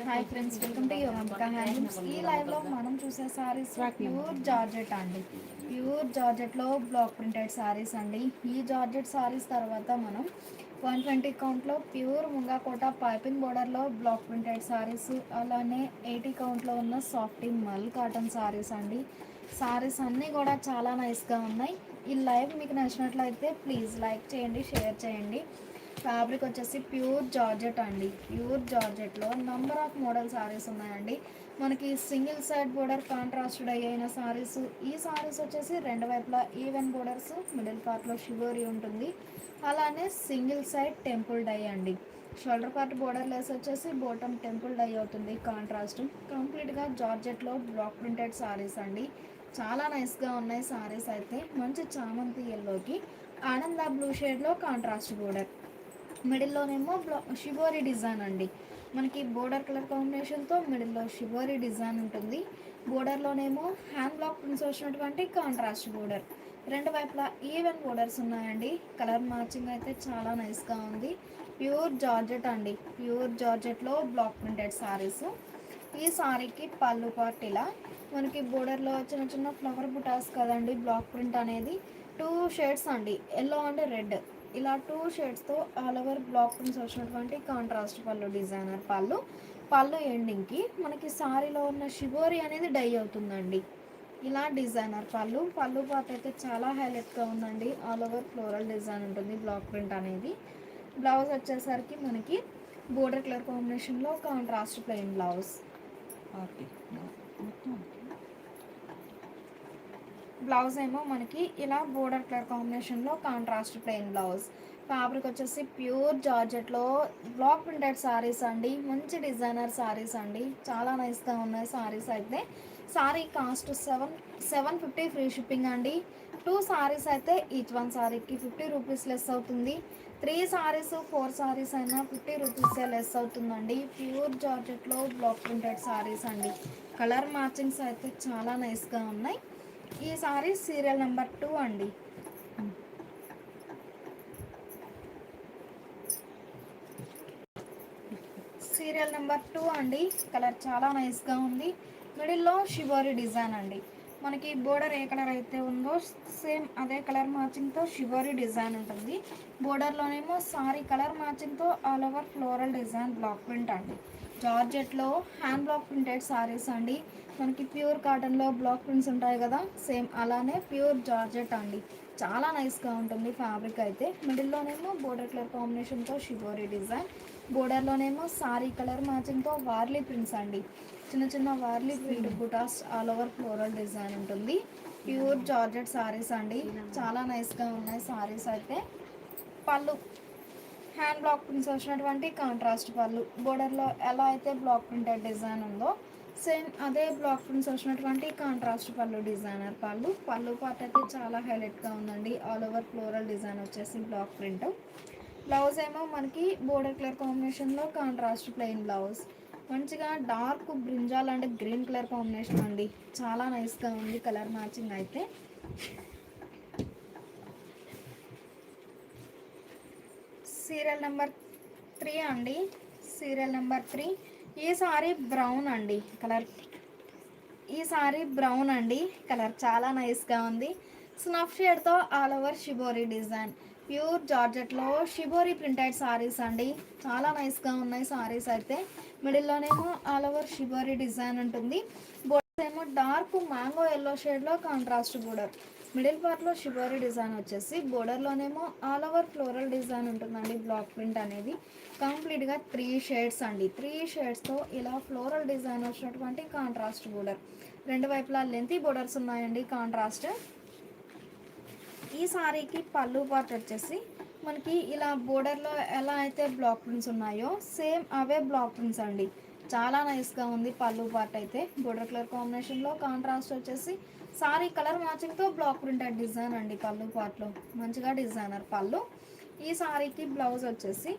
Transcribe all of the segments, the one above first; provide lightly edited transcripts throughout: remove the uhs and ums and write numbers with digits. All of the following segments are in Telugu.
Hi friends, welcome to Yogambika handlooms. ఈ లైవ్లో మనం చూసే సారీస్ ప్యూర్ జార్జెట్ అండి. ప్యూర్ జార్జెట్లో బ్లాక్ ప్రింటెడ్ సారీస్ అండి. ఈ జార్జెట్ సారీస్ తర్వాత మనం 120 కౌంట్లో ప్యూర్ ముంగాకోట పైపింగ్ బోర్డర్లో బ్లాక్ ప్రింటెడ్ సారీస్, అలానే 80 కౌంట్లో ఉన్న సాఫ్టీ మల్ కాటన్ సారీస్ అండి. సారీస్ అన్నీ కూడా చాలా నైస్గా ఉన్నాయి. ఈ లైవ్ మీకు నచ్చినట్లయితే ప్లీజ్ లైక్ చేయండి, షేర్ చేయండి. ఫ్యాబ్రిక్ వచ్చేసి ప్యూర్ జార్జెట్ అండి. ప్యూర్ జార్జెట్లో నంబర్ ఆఫ్ మోడల్ సారీస్ ఉన్నాయండి. మనకి సింగిల్ సైడ్ బోర్డర్ కాంట్రాస్టెడ్ అయిన సారీస్. ఈ సారీస్ వచ్చేసి రెండు వైపులా ఈవెన్ బోర్డర్స్, మిడిల్ పార్ట్లో షివోరీ ఉంటుంది. అలానే సింగిల్ సైడ్ టెంపుల్ డై అండి. షోల్డర్ పార్ట్ బోర్డర్ లెస్ వచ్చేసి బోటమ్ టెంపుల్ డై అవుతుంది కాంట్రాస్ట్. కంప్లీట్గా జార్జెట్లో బ్లాక్ ప్రింటెడ్ సారీస్ అండి. చాలా నైస్గా ఉన్నాయి సారీస్ అయితే. మంచి చామంతి ఎల్లోకి ఆనంద బ్లూ షేడ్లో కాంట్రాస్ట్ బోర్డర్, మిడిల్లోనేమో షివోరీ డిజైన్ అండి. మనకి బోర్డర్ కలర్ కాంబినేషన్తో మిడిల్లో షివోరీ డిజైన్ ఉంటుంది. బోర్డర్లోనేమో హ్యాండ్ బ్లాక్ ప్రింట్స్ వచ్చినటువంటి కాంట్రాస్ట్ బోర్డర్. రెండు వైపులా ఈవెన్ బోర్డర్స్ ఉన్నాయండి. కలర్ మ్యాచింగ్ అయితే చాలా నైస్గా ఉంది. ప్యూర్ జార్జెట్ అండి. ప్యూర్ జార్జెట్లో బ్లాక్ ప్రింటెడ్ సారీస్. ఈ సారీకి పళ్ళు పార్ట్ ఇలా మనకి బోర్డర్లో చిన్న చిన్న ఫ్లవర్ బుటాస్ కదండి. బ్లాక్ ప్రింట్ అనేది 2 షేడ్స్ అండి, ఎల్లో అండ్ రెడ్. ఇలా 2 షేడ్స్తో ఆల్ ఓవర్ బ్లాక్ ప్రింట్స్ వచ్చినటువంటి కాంట్రాస్ట్ పళ్ళు, డిజైనర్ పళ్ళు. పళ్ళు ఎండింగ్కి మనకి సారీలో ఉన్న షివోరీ అనేది డై అవుతుందండి. ఇలా డిజైనర్ పళ్ళు. పళ్ళు పార్ట్ అయితే చాలా హైలైట్గా ఉందండి. ఆల్ ఓవర్ ఫ్లోరల్ డిజైన్ ఉంటుంది బ్లాక్ ప్రింట్ అనేది. బ్లౌజ్ వచ్చేసరికి మనకి బోర్డర్ కలర్ కాంబినేషన్లో కాంట్రాస్ట్ ప్లెయిన్ బ్లౌజ్. బ్లౌజ్ ఏమో మనకి ఇలా బోర్డర్ కలర్ కాంబినేషన్లో కాంట్రాస్ట్ ప్లెయిన్ బ్లౌజ్. ఫ్యాబ్రిక్ వచ్చేసి ప్యూర్ జార్జెట్లో బ్లాక్ ప్రింటెడ్ సారీస్ అండి. మంచి డిజైనర్ సారీస్ అండి. చాలా నైస్గా ఉన్నాయి సారీస్ అయితే. సారీ కాస్ట్ 750 ఫ్రీ షిప్పింగ్ అండి. 2 సారీస్ అయితే ఈచ్ వన్ సారీకి 50 రూపీస్ లెస్ అవుతుంది. 3 సారీస్ 4 సారీస్ అయినా 50 రూపీసే లెస్ అవుతుందండి. ప్యూర్ జార్జెట్లో బ్లాక్ ప్రింటెడ్ సారీస్ అండి. కలర్ మ్యాచింగ్స్ అయితే చాలా నైస్గా ఉన్నాయి. ఈ సారీ సీరియల్ నెంబర్ 2 అండి. సీరియల్ నెంబర్ 2 అండి. కలర్ చాలా నైస్గా ఉంది. మిడిల్లో షివోరీ డిజైన్ అండి. మనకి బోర్డర్ ఏ కలర్ అయితే ఉందో సేమ్ అదే కలర్ మ్యాచింగ్తో షివోరీ డిజైన్ ఉంటుంది. బోర్డర్లోనేమో సారీ కలర్ మ్యాచింగ్తో all over floral design block print అండి. జార్జెట్లో హ్యాండ్ బ్లాక్ ప్రింటెడ్ సారీస్ అండి. మనకి ప్యూర్ కాటన్లో బ్లాక్ ప్రింట్స్ ఉంటాయి కదా, సేమ్ అలానే ప్యూర్ జార్జెట్ అండి. చాలా నైస్గా ఉంటుంది ఫ్యాబ్రిక్ అయితే. మిడిల్లోనేమో బోర్డర్ కలర్ కాంబినేషన్తో షివోరీ డిజైన్. బోర్డర్లోనేమో సారీ కలర్ మ్యాచింగ్తో వార్లీ ప్రింట్స్ అండి. చిన్న చిన్న Warli print butas, all over floral design ఉంటుంది. ప్యూర్ జార్జెట్ సారీస్ అండి. చాలా నైస్గా ఉన్నాయి సారీస్ అయితే. పళ్ళు హ్యాండ్ బ్లాక్ ప్రింట్స్ వచ్చినటువంటి కాంట్రాస్ట్ పళ్ళు. బోర్డర్లో ఎలా అయితే బ్లాక్ ప్రింటెడ్ డిజైన్ ఉందో సేమ్ అదే బ్లాక్ ప్రింట్స్ వచ్చినటువంటి కాంట్రాస్ట్ పళ్ళు, డిజైనర్ పళ్ళు. పళ్ళు పార్ట్ అయితే చాలా హైలైట్గా ఉందండి. ఆల్ ఓవర్ ఫ్లోరల్ డిజైన్ వచ్చేసి బ్లాక్ ప్రింట్. బ్లౌజ్ ఏమో మనకి బోర్డర్ కలర్ కాంబినేషన్లో కాంట్రాస్ట్ ప్లెయిన్ బ్లౌజ్. మంచిగా dark brinjal and green colour combination అండి. చాలా నైస్గా ఉంది కలర్ మ్యాచింగ్ అయితే. సీరియల్ నెంబర్ 3 అండి. Serial number 3. ఈ సారీ బ్రౌన్ అండి కలర్. ఈ సారీ బ్రౌన్ అండి. కలర్ చాలా నైస్గా ఉంది. స్నఫ్ షేడ్తో all over shibori design. Pure జార్జెట్లో షిబోరీ ప్రింటెడ్ సారీస్ అండి. చాలా నైస్గా ఉన్నాయి సారీస్ అయితే. మిడిల్లోనేమో ఆల్ ఓవర్ షిబోరీ డిజైన్ ఉంటుంది. బోర్డర్ ఏమో డార్క్ మ్యాంగో ఎల్లో షేడ్లో కాంట్రాస్ట్ బోర్డర్. మిడిల్ పార్ట్లో షిబోరీ డిజైన్ వచ్చేసి బోర్డర్లోనేమో ఆల్ ఓవర్ ఫ్లోరల్ డిజైన్ ఉంటుందండి. బ్లాక్ ప్రింట్ అనేది కంప్లీట్గా 3 షేడ్స్ అండి. 3 షేడ్స్తో ఇలా ఫ్లోరల్ డిజైన్ వచ్చినటువంటి కాంట్రాస్ట్ బోర్డర్. రెండు వైపులా లెంతీ బోర్డర్స్ ఉన్నాయండి కాంట్రాస్ట్. ఈ సారీకి పళ్ళు పార్ట్ వచ్చేసి మనకి ఇలా బోర్డర్లో ఎలా అయితే బ్లాక్ ప్రింట్స్ ఉన్నాయో సేమ్ అవే బ్లాక్ ప్రింట్స్ అండి. చాలా నైస్గా ఉంది పళ్ళు పార్ట్ అయితే. బోర్డర్ కలర్ కాంబినేషన్లో కాంట్రాస్ట్ వచ్చేసి సారీ కలర్ మ్యాచింగ్తో బ్లాక్ ప్రింటెడ్ డిజైన్ అండి. పళ్ళు పార్ట్లో మంచిగా డిజైనర్ పళ్ళు. ఈ సారీకి బ్లౌజ్ వచ్చేసి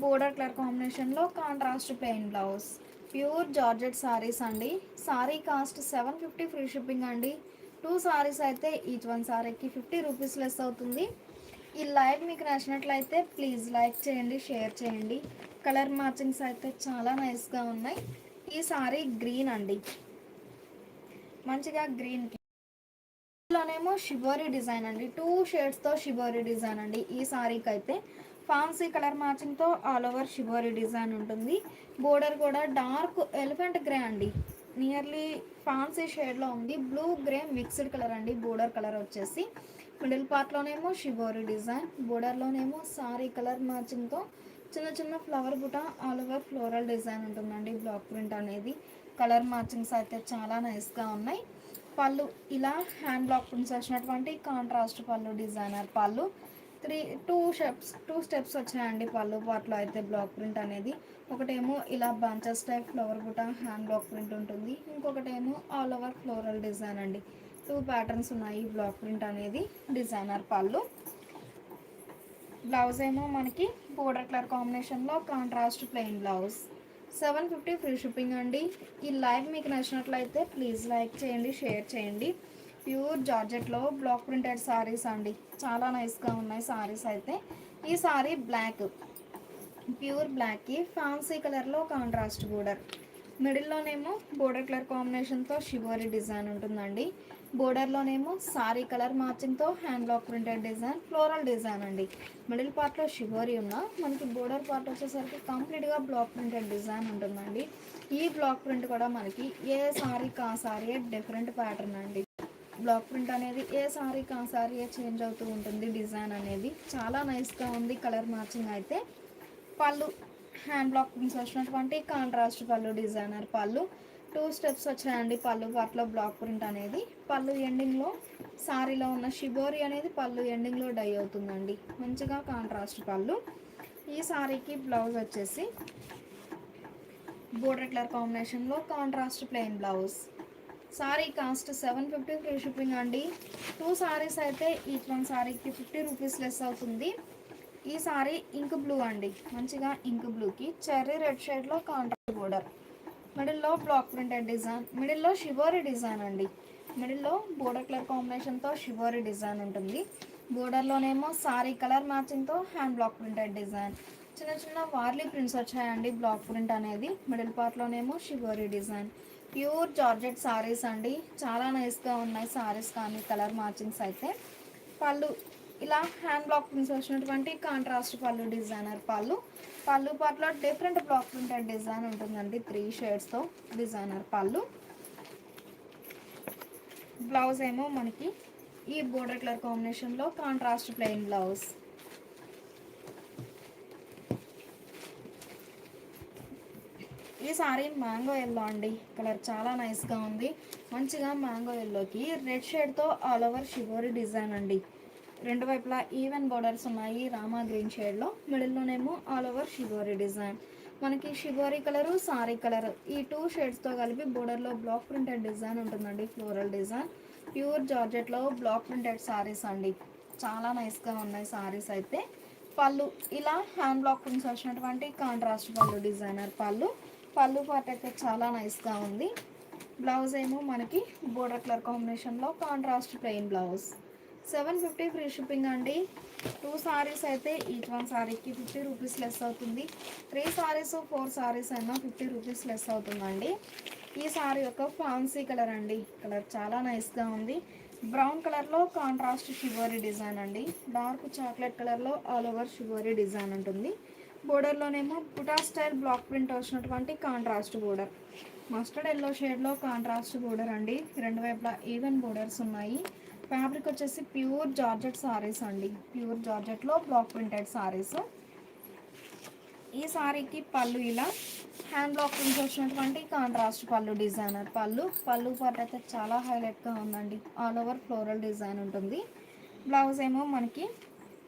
బోర్డర్ కలర్ కాంబినేషన్లో contrast plain blouse. Pure georgette saris అండి. సారీ కాస్ట్ 750 ఫ్రీ షిప్పింగ్ అండి. 2 సారీస్ అయితే ఈచ్ వన్ సారీకి 50 రూపీస్ లెస్ అవుతుంది. ఈ లైవ్ మీకు నచ్చినట్లయితే ప్లీజ్ లైక్ చేయండి, షేర్ చేయండి. కలర్ మ్యాచింగ్స్ అయితే చాలా నైస్గా ఉన్నాయి. ఈ సారీ గ్రీన్ అండి, మంచిగా గ్రీన్ లోనేమో షిబోరి డిజైన్ అండి, 2 షేడ్స్తో షిబోరి డిజైన్ అండి. ఈ సారీకి అయితే ఫ్యాన్సీ కలర్ మ్యాచింగ్తో ఆల్ ఓవర్ షిబోరి డిజైన్ ఉంటుంది. బోర్డర్ కూడా డార్క్ ఎలిఫెంట్ గ్రే అండి, నియర్లీ ఫ్యాన్సీ షేడ్లో ఉంది. బ్లూ గ్రే మిక్స్డ్ కలర్ అండి బోర్డర్ కలర్ వచ్చేసి. మిడిల్ పార్ట్లోనేమో షిబోరి డిజైన్, బోర్డర్లోనేమో సారీ కలర్ మ్యాచింగ్తో చిన్న చిన్న flower butta all over floral design ఉంటుందండి. బ్లాక్ ప్రింట్ అనేది కలర్ మ్యాచింగ్స్ అయితే చాలా నైస్గా ఉన్నాయి. పళ్ళు ఇలా హ్యాండ్ బ్లాక్ ప్రింట్స్ వచ్చినటువంటి కాంట్రాస్ట్ పళ్ళు, డిజైనర్ పళ్ళు. 2 స్టెప్స్ వచ్చాయండి పళ్ళు పాటలో అయితే బ్లాక్ ప్రింట్ అనేది. ఒకటేమో ఇలా బంచెస్ టైప్ ఫ్లవర్ బుట్ట హ్యాండ్ బ్లాక్ ప్రింట్ ఉంటుంది, ఇంకొకటేమో ఆల్ ఓవర్ ఫ్లోరల్ డిజైన్ అండి. 2 ప్యాటర్న్స్ ఉన్నాయి బ్లాక్ ప్రింట్ అనేది. డిజైనర్ పళ్ళు. బ్లౌజ్ ఏమో మనకి బోర్డర్ కలర్ కాంబినేషన్లో contrast plain blouse. 750 free shipping అండి. ఈ లైవ్ మీకు నచ్చినట్లయితే ప్లీజ్ లైక్ చేయండి, షేర్ చేయండి. ప్యూర్ జార్జెట్లో బ్లాక్ ప్రింటెడ్ సారీస్ అండి, చాలా నైస్గా ఉన్నాయి సారీస్ అయితే. ఈ సారీ బ్లాక్, ప్యూర్ బ్లాక్కి ఫ్యాన్సీ కలర్లో కాంట్రాస్ట్ బోర్డర్, మిడిల్లోనేమో బోర్డర్ కలర్ కాంబినేషన్తో షిబోరి డిజైన్ ఉంటుందండి. బోర్డర్లోనేమో సారీ కలర్ మ్యాచింగ్తో hand block printed design, floral design అండి. మిడిల్ పార్ట్లో షిబోరి ఉన్న మనకి బోర్డర్ పార్ట్ వచ్చేసరికి కంప్లీట్గా బ్లాక్ ప్రింటెడ్ డిజైన్ ఉంటుందండి. ఈ బ్లాక్ ప్రింట్ కూడా మనకి ఏ సారీకి ఆ సారీ డిఫరెంట్ ప్యాటర్న్ అండి. బ్లాక్ ప్రింట్ అనేది ఏ సారీకి ఆ సారీ చేంజ్ అవుతూ ఉంటుంది డిజైన్ అనేది. చాలా నైస్గా ఉంది కలర్ మ్యాచింగ్ అయితే. పళ్ళు హ్యాండ్ బ్లాక్ ప్రింట్స్ వచ్చినటువంటి కాంట్రాస్ట్ పళ్ళు, డిజైనర్ పళ్ళు. 2 స్టెప్స్ వచ్చాయండి పళ్ళు పాటలో బ్లాక్ ప్రింట్ అనేది. పళ్ళు ఎండింగ్లో సారీలో ఉన్న షిబోరి అనేది పళ్ళు ఎండింగ్లో డై అవుతుందండి, మంచిగా కాంట్రాస్ట్ పళ్ళు. ఈ సారీకి బ్లౌజ్ వచ్చేసి బోర్డర్ కలర్ కాంబినేషన్లో contrast plain blouse. Sari cost 750 free shipping అండి. 2 సారీస్ అయితే ఈచ్ 1 సారీకి 50 రూపీస్ లెస్ అవుతుంది. ఈ సారీ ఇంక్ బ్లూ అండి, మంచిగా ఇంక్ బ్లూకి చెర్రీ రెడ్ షేడ్లో కాంట్రాస్ట్ బోర్డర్, మిడిల్లో బ్లాక్ ప్రింటెడ్ డిజైన్, మిడిల్లో షిబోరి డిజైన్ అండి. మిడిల్లో బోర్డర్ కలర్ కాంబినేషన్తో షిబోరి డిజైన్ ఉంటుంది. బోర్డర్లోనేమో సారీ కలర్ మ్యాచింగ్తో హ్యాండ్ బ్లాక్ ప్రింటెడ్ డిజైన్, చిన్న చిన్న వార్లీ ప్రింట్స్ వచ్చాయండి బ్లాక్ ప్రింట్ అనేది. మిడిల్ పార్ట్లోనేమో shibori design. Pure georgette saris అండి, చాలా నైస్గా ఉన్నాయి సారీస్ కానీ కలర్ మ్యాచింగ్స్ అయితే. పళ్ళు ఇలా హ్యాండ్ బ్లాక్ ప్రింట్స్ వచ్చినటువంటి కాంట్రాస్ట్ పళ్ళు, డిజైనర్ పళ్ళు. పళ్ళు పాటలో డిఫరెంట్ బ్లాక్ ప్రింటెడ్ డిజైన్ ఉంటుందండి, 3 షేడ్స్తో డిజైనర్ పళ్ళు. బ్లౌజ్ ఏమో మనకి ఈ బోర్డర్ కలర్ కాంబినేషన్లో కాంట్రాస్ట్ ప్లెయిన్ బ్లౌజ్. ఈ సారీ మ్యాంగో ఎల్లో అండి, కలర్ చాలా నైస్గా ఉంది. మంచిగా మ్యాంగో ఎల్లోకి రెడ్ షేడ్తో ఆల్ ఓవర్ షిబోరి డిజైన్ అండి. 2 వైపులా ఈవెన్ బోర్డర్స్ ఉన్నాయి రామా గ్రీన్ షేడ్లో. మిడిల్లోనేమో ఆల్ ఓవర్ షిబోరి డిజైన్. మనకి షిబోరి కలరు, సారీ కలర్ ఈ 2 షేడ్స్తో కలిపి బోర్డర్లో బ్లాక్ ప్రింటెడ్ డిజైన్ ఉంటుందండి, ఫ్లోరల్ డిజైన్. ప్యూర్ జార్జెట్లో బ్లాక్ ప్రింటెడ్ సారీస్ అండి, చాలా నైస్గా ఉన్నాయి సారీస్ అయితే. పళ్ళు ఇలా హ్యాండ్ బ్లాక్ ప్రింట్స్ వచ్చినటువంటి కాంట్రాస్ట్ పళ్ళు, డిజైనర్ పళ్ళు. పళ్ళు పార్ట్ అయితే చాలా నైస్గా ఉంది. బ్లౌజ్ ఏమో మనకి బోర్డర్ కలర్ కాంబినేషన్లో contrast plain blouse. 750 free shipping అండి. 2 సారీస్ అయితే ఈచ్ 1 సారీకి 50 రూపీస్ లెస్ అవుతుంది. 3 సారీస్ 4 సారీస్ అయినా 50 రూపీస్ లెస్ అవుతుందండి. ఈ సారీ యొక్క ఫ్యాన్సీ కలర్ అండి, కలర్ చాలా నైస్గా ఉంది. బ్రౌన్ కలర్లో కాంట్రాస్ట్ షిబోరి డిజైన్ అండి. డార్క్ చాక్లెట్ కలర్లో ఆల్ ఓవర్ షిబోరి డిజైన్ ఉంటుంది. బోర్డర్లోనేమో బుటా స్టైల్ బ్లాక్ ప్రింట్ వచ్చినటువంటి కాంట్రాస్ట్ బోర్డర్, మస్టర్డ్ ఎల్లో షేడ్లో కాంట్రాస్ట్ బోర్డర్ అండి. 2 వైపులా ఈవెన్ బోర్డర్స్ ఉన్నాయి. ఫ్యాబ్రిక్ వచ్చేసి ప్యూర్ జార్జెట్ సారీస్ అండి, ప్యూర్ జార్జెట్లో బ్లాక్ ప్రింటెడ్ సారీస్. ఈ సారీకి పళ్ళు ఇలా హ్యాండ్ బ్లాక్ ప్రింట్స్ వచ్చినటువంటి కాంట్రాస్ట్ పళ్ళు, డిజైనర్ పళ్ళు. పళ్ళు పార్ట్ అయితే చాలా హైలైట్గా ఉందండి, ఆల్ ఓవర్ ఫ్లోరల్ డిజైన్ ఉంటుంది. బ్లౌజ్ ఏమో మనకి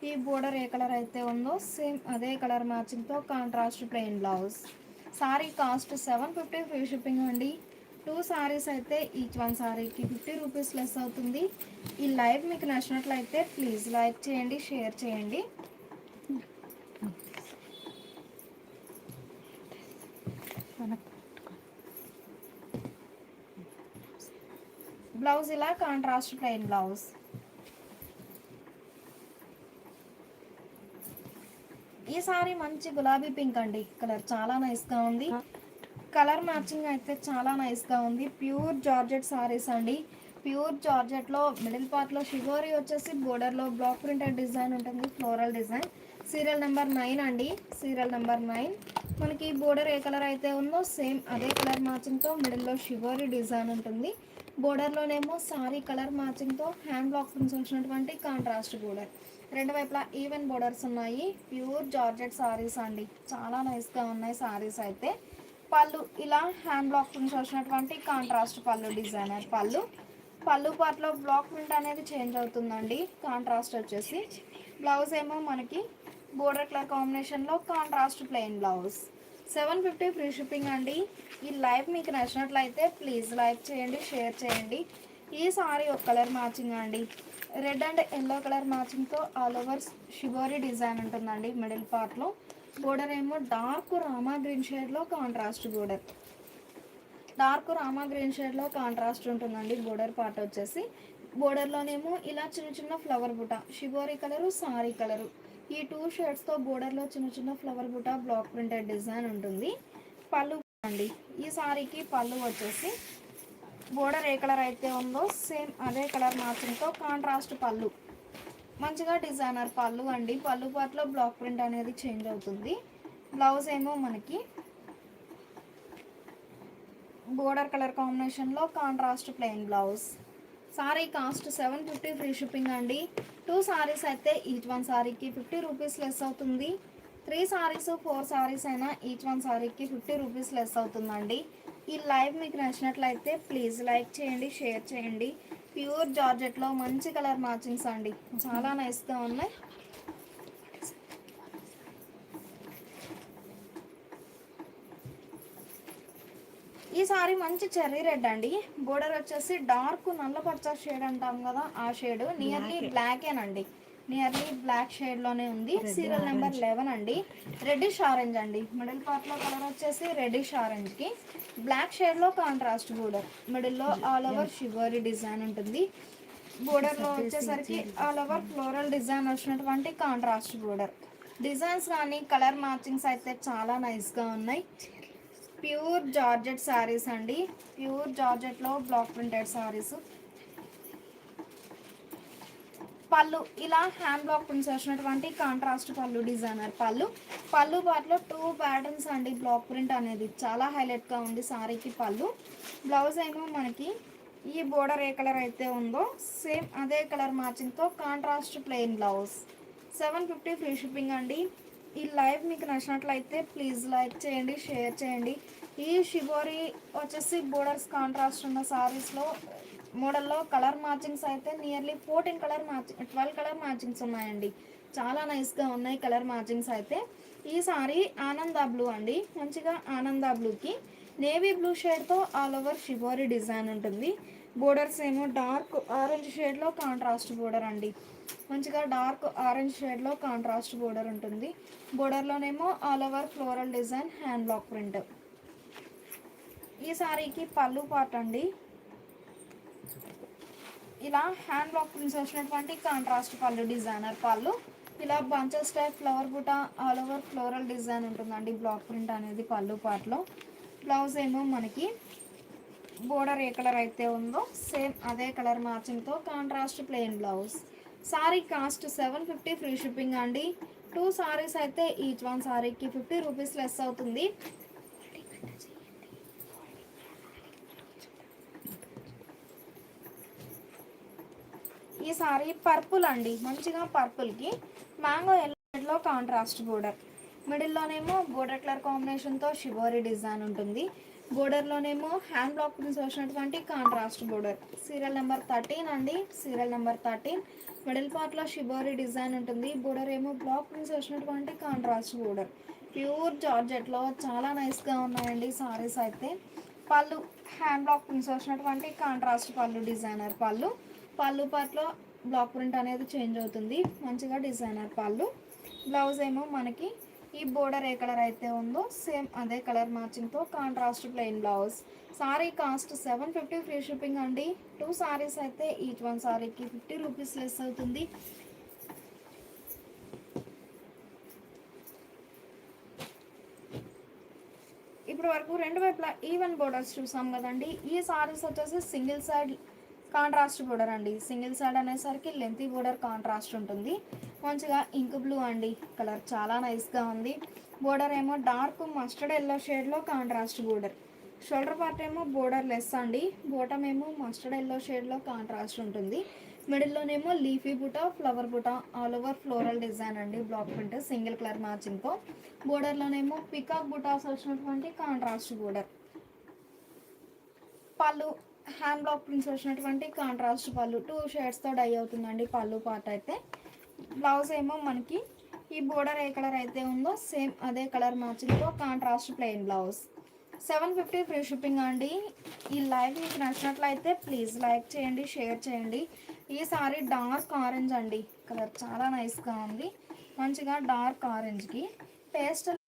ఈ బోర్డర్ ఏ కలర్ అయితే ఉందో సేమ్ అదే కలర్ మ్యాచింగ్తో contrast plain blouse. Sari cost 750 free shipping అండి. 2 సారీస్ అయితే ఈచ్ 1 సారీకి 50 రూపీస్ లెస్ అవుతుంది. ఈ లైవ్ మీకు నచ్చినట్లయితే ప్లీజ్ లైక్ చేయండి, షేర్ చేయండి. బ్లౌజ్ ఇలా కాంట్రాస్ట్ ప్లెయిన్ బ్లౌజ్. ఈ సారీ మంచి గులాబీ పింక్ అండి, కలర్ చాలా నైస్గా ఉంది. కలర్ మ్యాచింగ్ అయితే చాలా నైస్గా ఉంది. ప్యూర్ జార్జెట్ సారీస్ అండి. ప్యూర్ జార్జెట్లో మిడిల్ పార్ట్లో షిగోరీ వచ్చేసి బోర్డర్లో బ్లాక్ ప్రింటెడ్ డిజైన్ ఉంటుంది, ఫ్లోరల్ డిజైన్. సీరియల్ నెంబర్ 9 అండి, సీరియల్ నెంబర్ 9. మనకి బోర్డర్ ఏ కలర్ అయితే ఉందో సేమ్ అదే కలర్ మ్యాచింగ్తో మిడిల్లో షిగోరీ డిజైన్ ఉంటుంది. బోర్డర్లోనేమో సారీ కలర్ మ్యాచింగ్తో హ్యాండ్ బ్లాక్ ప్రింట్స్ వచ్చినటువంటి కాంట్రాస్ట్ బోర్డర్. రెండు వైపులా ఈవెన్ బోర్డర్స్ ఉన్నాయి. ప్యూర్ జార్జెట్ సారీస్ అండి, చాలా నైస్గా ఉన్నాయి సారీస్ అయితే. పళ్ళు ఇలా హ్యాండ్ బ్లాక్ ప్రింట్స్ వచ్చినటువంటి కాంట్రాస్ట్ పళ్ళు, డిజైనర్ పళ్ళు. పళ్ళు పార్ట్లో బ్లాక్ ప్రింట్ అనేది చేంజ్ అవుతుందండి, కాంట్రాస్ట్ వచ్చేసి. బ్లౌజ్ ఏమో మనకి బోర్డర్ కలర్ కాంబినేషన్లో contrast plain blouse. 750 free shipping అండి. ఈ లైవ్ మీకు నచ్చినట్లయితే ప్లీజ్ లైక్ చేయండి, షేర్ చేయండి. ఈ సారీ ఒక కలర్ మ్యాచింగ్ అండి, రెడ్ అండ్ ఎల్లో కలర్ మ్యాచింగ్తో ఆల్ ఓవర్ షిబోరీ డిజైన్ ఉంటుందండి. మిడిల్ పార్ట్లో బోర్డర్ ఏమో డార్క్ రామా గ్రీన్ షేడ్లో contrast border, dark Rama green షేడ్లో కాంట్రాస్ట్ ఉంటుందండి బోర్డర్ పార్ట్ వచ్చేసి. బోర్డర్లోనేమో ఇలా చిన్న చిన్న ఫ్లవర్ బుట్ట, షిబోరీ కలరు, సారీ కలరు, ఈ 2 షేడ్స్తో బోర్డర్లో చిన్న చిన్న ఫ్లవర్ బుట్ట బ్లాక్ ప్రింటెడ్ డిజైన్ ఉంటుంది. పళ్ళు అండి, ఈ సారీకి పళ్ళు వచ్చేసి బోర్డర్ ఏ కలర్ అయితే ఉందో సేమ్ అదే కలర్ మ్యాచింగ్తో కాంట్రాస్ట్ పళ్ళు, మంచిగా డిజైనర్ పళ్ళు అండి. పళ్ళు పార్ట్లో బ్లాక్ ప్రింట్ అనేది చేంజ్ అవుతుంది. బ్లౌజ్ ఏమో మనకి బోర్డర్ కలర్ కాంబినేషన్లో contrast plain blouse. Sari cost 750 free shipping అండి. 2 సారీస్ అయితే ఈచ్ వన్ సారీకి 50 రూపీస్ లెస్ అవుతుంది. 3 సారీస్ 4 సారీస్ అయినా ఈచ్ వన్ సారీకి 50 రూపీస్ లెస్ అవుతుందండి. ఈ లైవ్ మీకు నచ్చినట్లయితే ప్లీజ్ లైక్ చేయండి, షేర్ చేయండి. ప్యూర్ జార్జెట్లో మంచి కలర్ మ్యాచింగ్స్ అండి, చాలా నైస్గా ఉన్నాయి. ఈ సారీ మంచి చెర్రీ రెడ్ అండి. బోర్డర్ వచ్చేసి డార్క్ నల్లపచ్చ షేడ్ అంటాం కదా, ఆ షేడ్ నియర్లీ బ్లాకేనండి, నియర్లీ బ్లాక్ షేడ్లోనే ఉంది. సీరియల్ నెంబర్ 11 అండి. రెడ్డిష్ ఆరెంజ్ అండి, మిడిల్ పార్ట్లో కలర్ వచ్చేసి రెడ్డిష్ ఆరెంజ్కి బ్లాక్ షేడ్లో కాంట్రాస్ట్ బోర్డర్. మిడిల్లో ఆల్ ఓవర్ షిబోరీ డిజైన్ ఉంటుంది. బోర్డర్లో వచ్చేసరికి ఆల్ ఓవర్ ఫ్లోరల్ డిజైన్ వచ్చినటువంటి కాంట్రాస్ట్ బోర్డర్. డిజైన్స్ కానీ కలర్ మ్యాచింగ్స్ అయితే చాలా నైస్గా ఉన్నాయి. ప్యూర్ జార్జెట్ శారీస్ అండి, ప్యూర్ జార్జెట్లో బ్లాక్ ప్రింటెడ్ శారీస్. పళ్ళు ఇలా హ్యాండ్ బ్లాక్ ప్రింట్స్ వచ్చినటువంటి కాంట్రాస్ట్ పళ్ళు, డిజైనర్ పళ్ళు. పళ్ళు పార్ట్లో 2 ప్యాటర్న్స్ అండి, బ్లాక్ ప్రింట్ అనేది చాలా హైలైట్గా ఉంది సారీకి పళ్ళు. బ్లౌజ్ ఏమో మనకి ఈ బోర్డర్ ఏ కలర్ అయితే ఉందో సేమ్ అదే కలర్ మ్యాచింగ్తో contrast plain blouse. 750 free shipping అండి. ఈ లైవ్ మీకు నచ్చినట్లయితే ప్లీజ్ లైక్ చేయండి, షేర్ చేయండి. ఈ షిబోరీ వచ్చేసి బోర్డర్స్ కాంట్రాస్ట్ ఉన్న సారీస్లో మోడల్లో కలర్ మ్యాచింగ్స్ అయితే nearly 14 colour matching 12 colour matchings ఉన్నాయండి, చాలా నైస్గా ఉన్నాయి కలర్ మ్యాచింగ్స్ అయితే. ఈ సారీ ఆనంద బ్లూ అండి, మంచిగా ఆనంద బ్లూకి నేవీ బ్లూ షేడ్తో ఆల్ ఓవర్ షిబోరీ డిజైన్ ఉంటుంది. బోర్డర్స్ ఏమో డార్క్ ఆరెంజ్ షేడ్లో కాంట్రాస్ట్ బోర్డర్ అండి, మంచిగా డార్క్ ఆరెంజ్ షేడ్లో కాంట్రాస్ట్ బోర్డర్ ఉంటుంది. బోర్డర్లోనేమో all over floral design hand block print. ఈ సారీకి పళ్ళు పార్ట్ అండి, ఇలా హ్యాండ్ బ్లాక్ ప్రింట్స్ వచ్చినటువంటి కాంట్రాస్ట్ పళ్ళు, డిజైనర్ పళ్ళు. ఇలా bunches type flower butta all over floral design ఉంటుందండి, బ్లాక్ ప్రింట్ అనేది పళ్ళు పార్ట్లో. బ్లౌజ్ ఏమో మనకి బోర్డర్ ఏ కలర్ అయితే ఉందో సేమ్ అదే కలర్ మ్యాచింగ్తో contrast plain blouse. Sari cost 750 free shipping అండి. 2 సారీస్ అయితే ఈచ్ వన్ సారీకి 50 రూపీస్ లెస్ అవుతుంది. ఈ సారీ పర్పుల్ అండి, మంచిగా పర్పుల్కి మ్యాంగో ఎల్లో కాంట్రాస్ట్ బోర్డర్. మిడిల్లోనేమో బోర్డర్ కలర్ కాంబినేషన్తో షిబోరీ డిజైన్ ఉంటుంది. బోర్డర్లోనేమో హ్యాండ్ బ్లాక్ ప్రింట్స్ వచ్చినటువంటి కాంట్రాస్ట్ బోర్డర్. సీరియల్ నెంబర్ 13 అండి, సీరియల్ నెంబర్ 13. మిడిల్ పార్ట్లో షిబోరీ డిజైన్ ఉంటుంది. బోర్డర్ ఏమో బ్లాక్ ప్రింట్స్ వచ్చినటువంటి కాంట్రాస్ట్ బోర్డర్. ప్యూర్ జార్జెట్లో చాలా నైస్గా ఉన్నాయండి సారీస్ అయితే. పళ్ళు హ్యాండ్ బ్లాక్ ప్రింట్స్ వచ్చినటువంటి కాంట్రాస్ట్ పళ్ళు, డిజైనర్ పళ్ళు. పళ్ళు పార్ట్లో బ్లాక్ ప్రింట్ అనేది చేంజ్ అవుతుంది, మంచిగా డిజైనర్ పళ్ళు. బ్లౌజ్ ఏమో మనకి ఈ బోర్డర్ ఏ కలర్ అయితే ఉందో సేమ్ అదే కలర్ మ్యాచింగ్తో contrast plain blouse. Sari cost 750 free shipping అండి. 2 సారీస్ అయితే ఈచ్ వన్ సారీకి 50 రూపీస్ లెస్ అవుతుంది. వరకు రెండు వైపులా ఈవెన్ బోర్డర్స్ చూసాం కదండి. ఈ సారీస్ వచ్చేసి సింగిల్ సైడ్ కాంట్రాస్ట్ బోర్డర్ అండి. సింగిల్ సైడ్ అనేసరికి లెంతీ బోర్డర్ కాంట్రాస్ట్ ఉంటుంది. మంచిగా ఇంక్ బ్లూ అండి, కలర్ చాలా నైస్గా ఉంది. బోర్డర్ ఏమో డార్క్ మస్టర్డ్ ఎల్లో షేడ్లో కాంట్రాస్ట్ బోర్డర్. షోల్డర్ పార్ట్ ఏమో బోర్డర్ లెస్ అండి. బోటమ్ ఏమో మస్టర్డ్ ఎల్లో షేడ్లో కాంట్రాస్ట్ ఉంటుంది. మిడిల్లోనేమో leafy buta, flower buta, all over floral design అండి. బ్లాక్ ప్రింట్ సింగిల్ కలర్ మ్యాచింగ్తో. బోర్డర్లోనేమో పికాక్ బుటాస్ వచ్చినటువంటి కాంట్రాస్ట్ బోర్డర్. పళ్ళు హ్యాండ్ బ్లాక్ ప్రింట్స్ వచ్చినటువంటి కాంట్రాస్ట్ పళ్ళు 2 షేడ్స్తో డై అవుతుందండి పళ్ళు పార్ట్ అయితే. బ్లౌజ్ ఏమో మనకి ఈ బోర్డర్ ఏ కలర్ అయితే ఉందో సేమ్ అదే కలర్ మ్యాచింగ్తో contrast plain blouse. 750 free shipping అండి. ఈ లైవ్ మీకు నచ్చినట్లయితే ప్లీజ్ లైక్ చేయండి, షేర్ చేయండి. ఈ సారీ డార్క్ ఆరెంజ్ అండి, కలర్ చాలా నైస్గా ఉంది. మంచిగా డార్క్ ఆరెంజ్కి పేస్టల్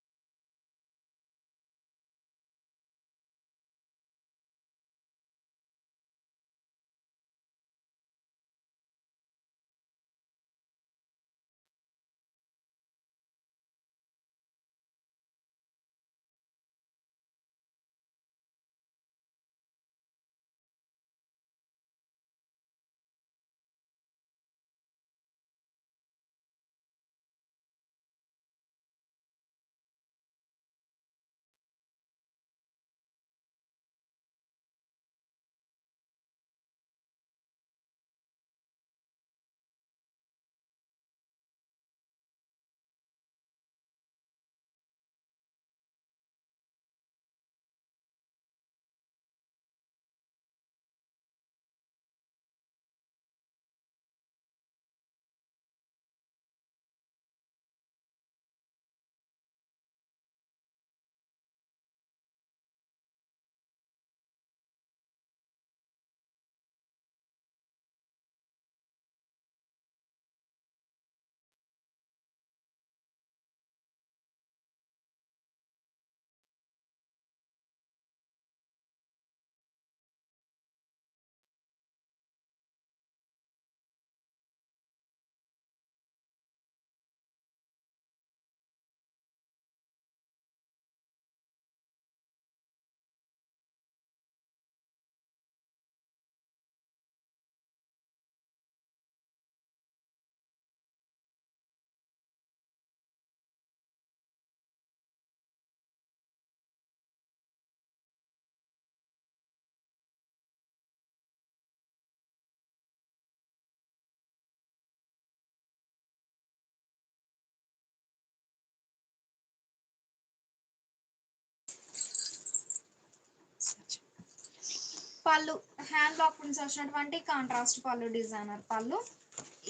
పళ్ళు హ్యాండ్ బ్లాక్ ప్రింట్స్ వచ్చినటువంటి కాంట్రాస్ట్ పళ్ళు డిజైనర్ పళ్ళు.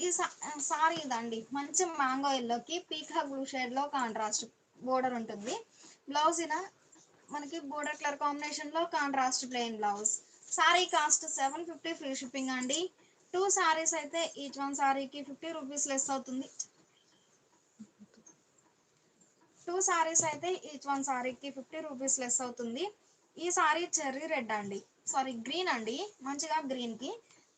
ఈ సారీ ఇదండి, మంచి మ్యాంగో ఎల్లోకి పీకా బ్లూ షేడ్లో కాంట్రాస్ట్ బోర్డర్ ఉంటుంది. బ్లౌజ్ ఇలా మనకి బోర్డర్ కలర్ కాంబినేషన్లో contrast plain blouse. Sari cost 750 free shipping అండి. 2 సారీస్ అయితే ఈచ్ వన్ సారీకి 50 రూపీస్ లెస్ అవుతుంది. 2 సారీస్ అయితే ఈచ్ వన్ సారీకి 50 రూపీస్ లెస్ అవుతుంది. ఈ సారీ చెర్రీ రెడ్ అండి, సారీ గ్రీన్ అండి. మంచిగా గ్రీన్కి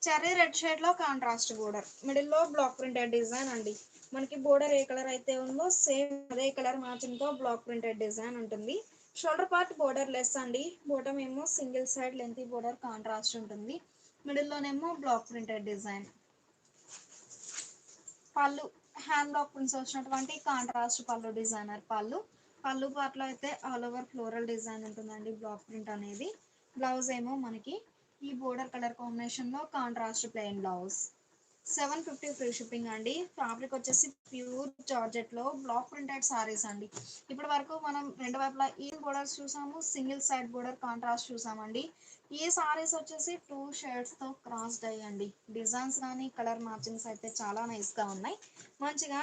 చెర్రీ రెడ్ షేడ్లో కాంట్రాస్ట్ బోర్డర్. మిడిల్లో బ్లాక్ ప్రింటెడ్ డిజైన్ అండి. మనకి బోర్డర్ ఏ కలర్ అయితే ఉందో సేమ్ అదే కలర్ మ్యాచింగ్తో బ్లాక్ ప్రింటెడ్ డిజైన్ ఉంటుంది. షోల్డర్ పార్ట్ బోర్డర్ లెస్ అండి. బోటమ్ ఏమో single side lengthy border contrast ఉంటుంది. మిడిల్లోనేమో బ్లాక్ ప్రింటెడ్ డిజైన్. పళ్ళు హ్యాండ్ బ్లాక్ ప్రింట్స్ వచ్చినటువంటి కాంట్రాస్ట్ పళ్ళు డిజైనర్ పళ్ళు. పళ్ళు పార్ట్లో అయితే ఆల్ ఓవర్ ఫ్లోరల్ డిజైన్ ఉంటుందండి బ్లాక్ ప్రింట్ అనేది. బ్లౌజ్ ఏమో మనకి ఈ బోర్డర్ కలర్ కాంబినేషన్లో contrast plain blouse. 750 free shipping అండి. ఫ్యాబ్రిక్ వచ్చేసి ప్యూర్ జార్జెట్లో బ్లాక్ ప్రింటెడ్ సారీస్ అండి. ఇప్పటి వరకు మనం రెండు వైపులా ఈ బోర్డర్స్ చూసాము, సింగిల్ సైడ్ బోర్డర్ కాంట్రాస్ట్ చూసామండి. ఈ సారీస్ వచ్చేసి 2 షేడ్స్తో క్రాస్ డై అండి. డిజైన్స్ కానీ కలర్ మ్యాచింగ్స్ అయితే చాలా నైస్గా ఉన్నాయి. మంచిగా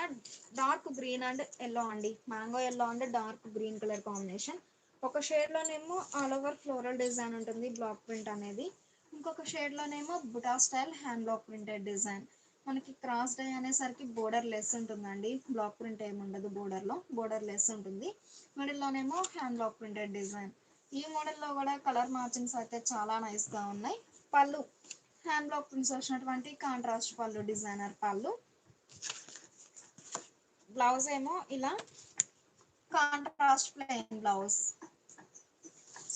డార్క్ గ్రీన్ అండ్ ఎల్లో అండి, mango yellow and dark green colour combination. ఒక షేడ్లోనేమో ఆల్ ఓవర్ ఫ్లోరల్ డిజైన్ ఉంటుంది బ్లాక్ ప్రింట్ అనేది. ఇంకొక షేడ్లోనేమో buta style hand block printed design. మనకి క్రాస్ డై అనేసరికి బోర్డర్ లెస్ ఉంటుందండి. బ్లాక్ ప్రింట్ ఏమి ఉండదు బోర్డర్లో, బోర్డర్ లెస్ ఉంటుంది. మిడిల్లోనేమో హ్యాండ్ బ్లాక్ ప్రింటెడ్ డిజైన్. ఈ మోడల్లో కూడా కలర్ మ్యాచింగ్స్ అయితే చాలా నైస్గా ఉన్నాయి. పళ్ళు హ్యాండ్ బ్లాక్ ప్రింట్స్ వచ్చినటువంటి కాంట్రాస్ట్ పళ్ళు డిజైనర్ పళ్ళు. బ్లౌజ్ ఏమో ఇలా contrast plain blouse.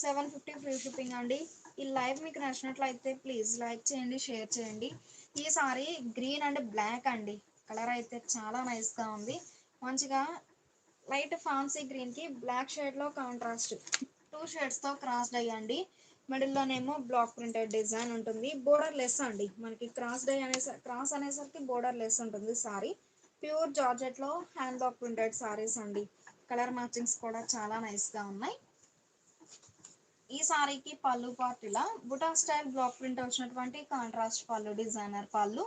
750 free shipping అండి. ఈ లైవ్ మీకు నచ్చినట్లయితే ప్లీజ్ లైక్ చేయండి, షేర్ చేయండి. ఈ సారీ గ్రీన్ అండ్ బ్లాక్ అండి. కలర్ అయితే చాలా నైస్గా ఉంది. మంచిగా లైట్ ఫాన్సీ గ్రీన్కి బ్లాక్ షేడ్లో కాంట్రాస్ట్ 2 షేడ్స్తో క్రాస్ అయ్యండి. మిడిల్లోనేమో బ్లాక్ ప్రింటెడ్ డిజైన్ ఉంటుంది. బోర్డర్ లెస్ అండి. మనకి క్రాస్ అనేసరికి బోర్డర్ లెస్ ఉంటుంది సారీ. ప్యూర్ జార్జెట్లో హ్యాండ్ బ్లాక్ ప్రింటెడ్ సారీస్ అండి. కలర్ మ్యాచింగ్స్ కూడా చాలా నైస్గా ఉన్నాయి. ఈ సారీకి పళ్ళు పార్ట్ ఇలా బుటా స్టైల్ బ్లాక్ ప్రింట్ వచ్చినటువంటి కాంట్రాస్ట్ పళ్ళు డిజైనర్ పళ్ళు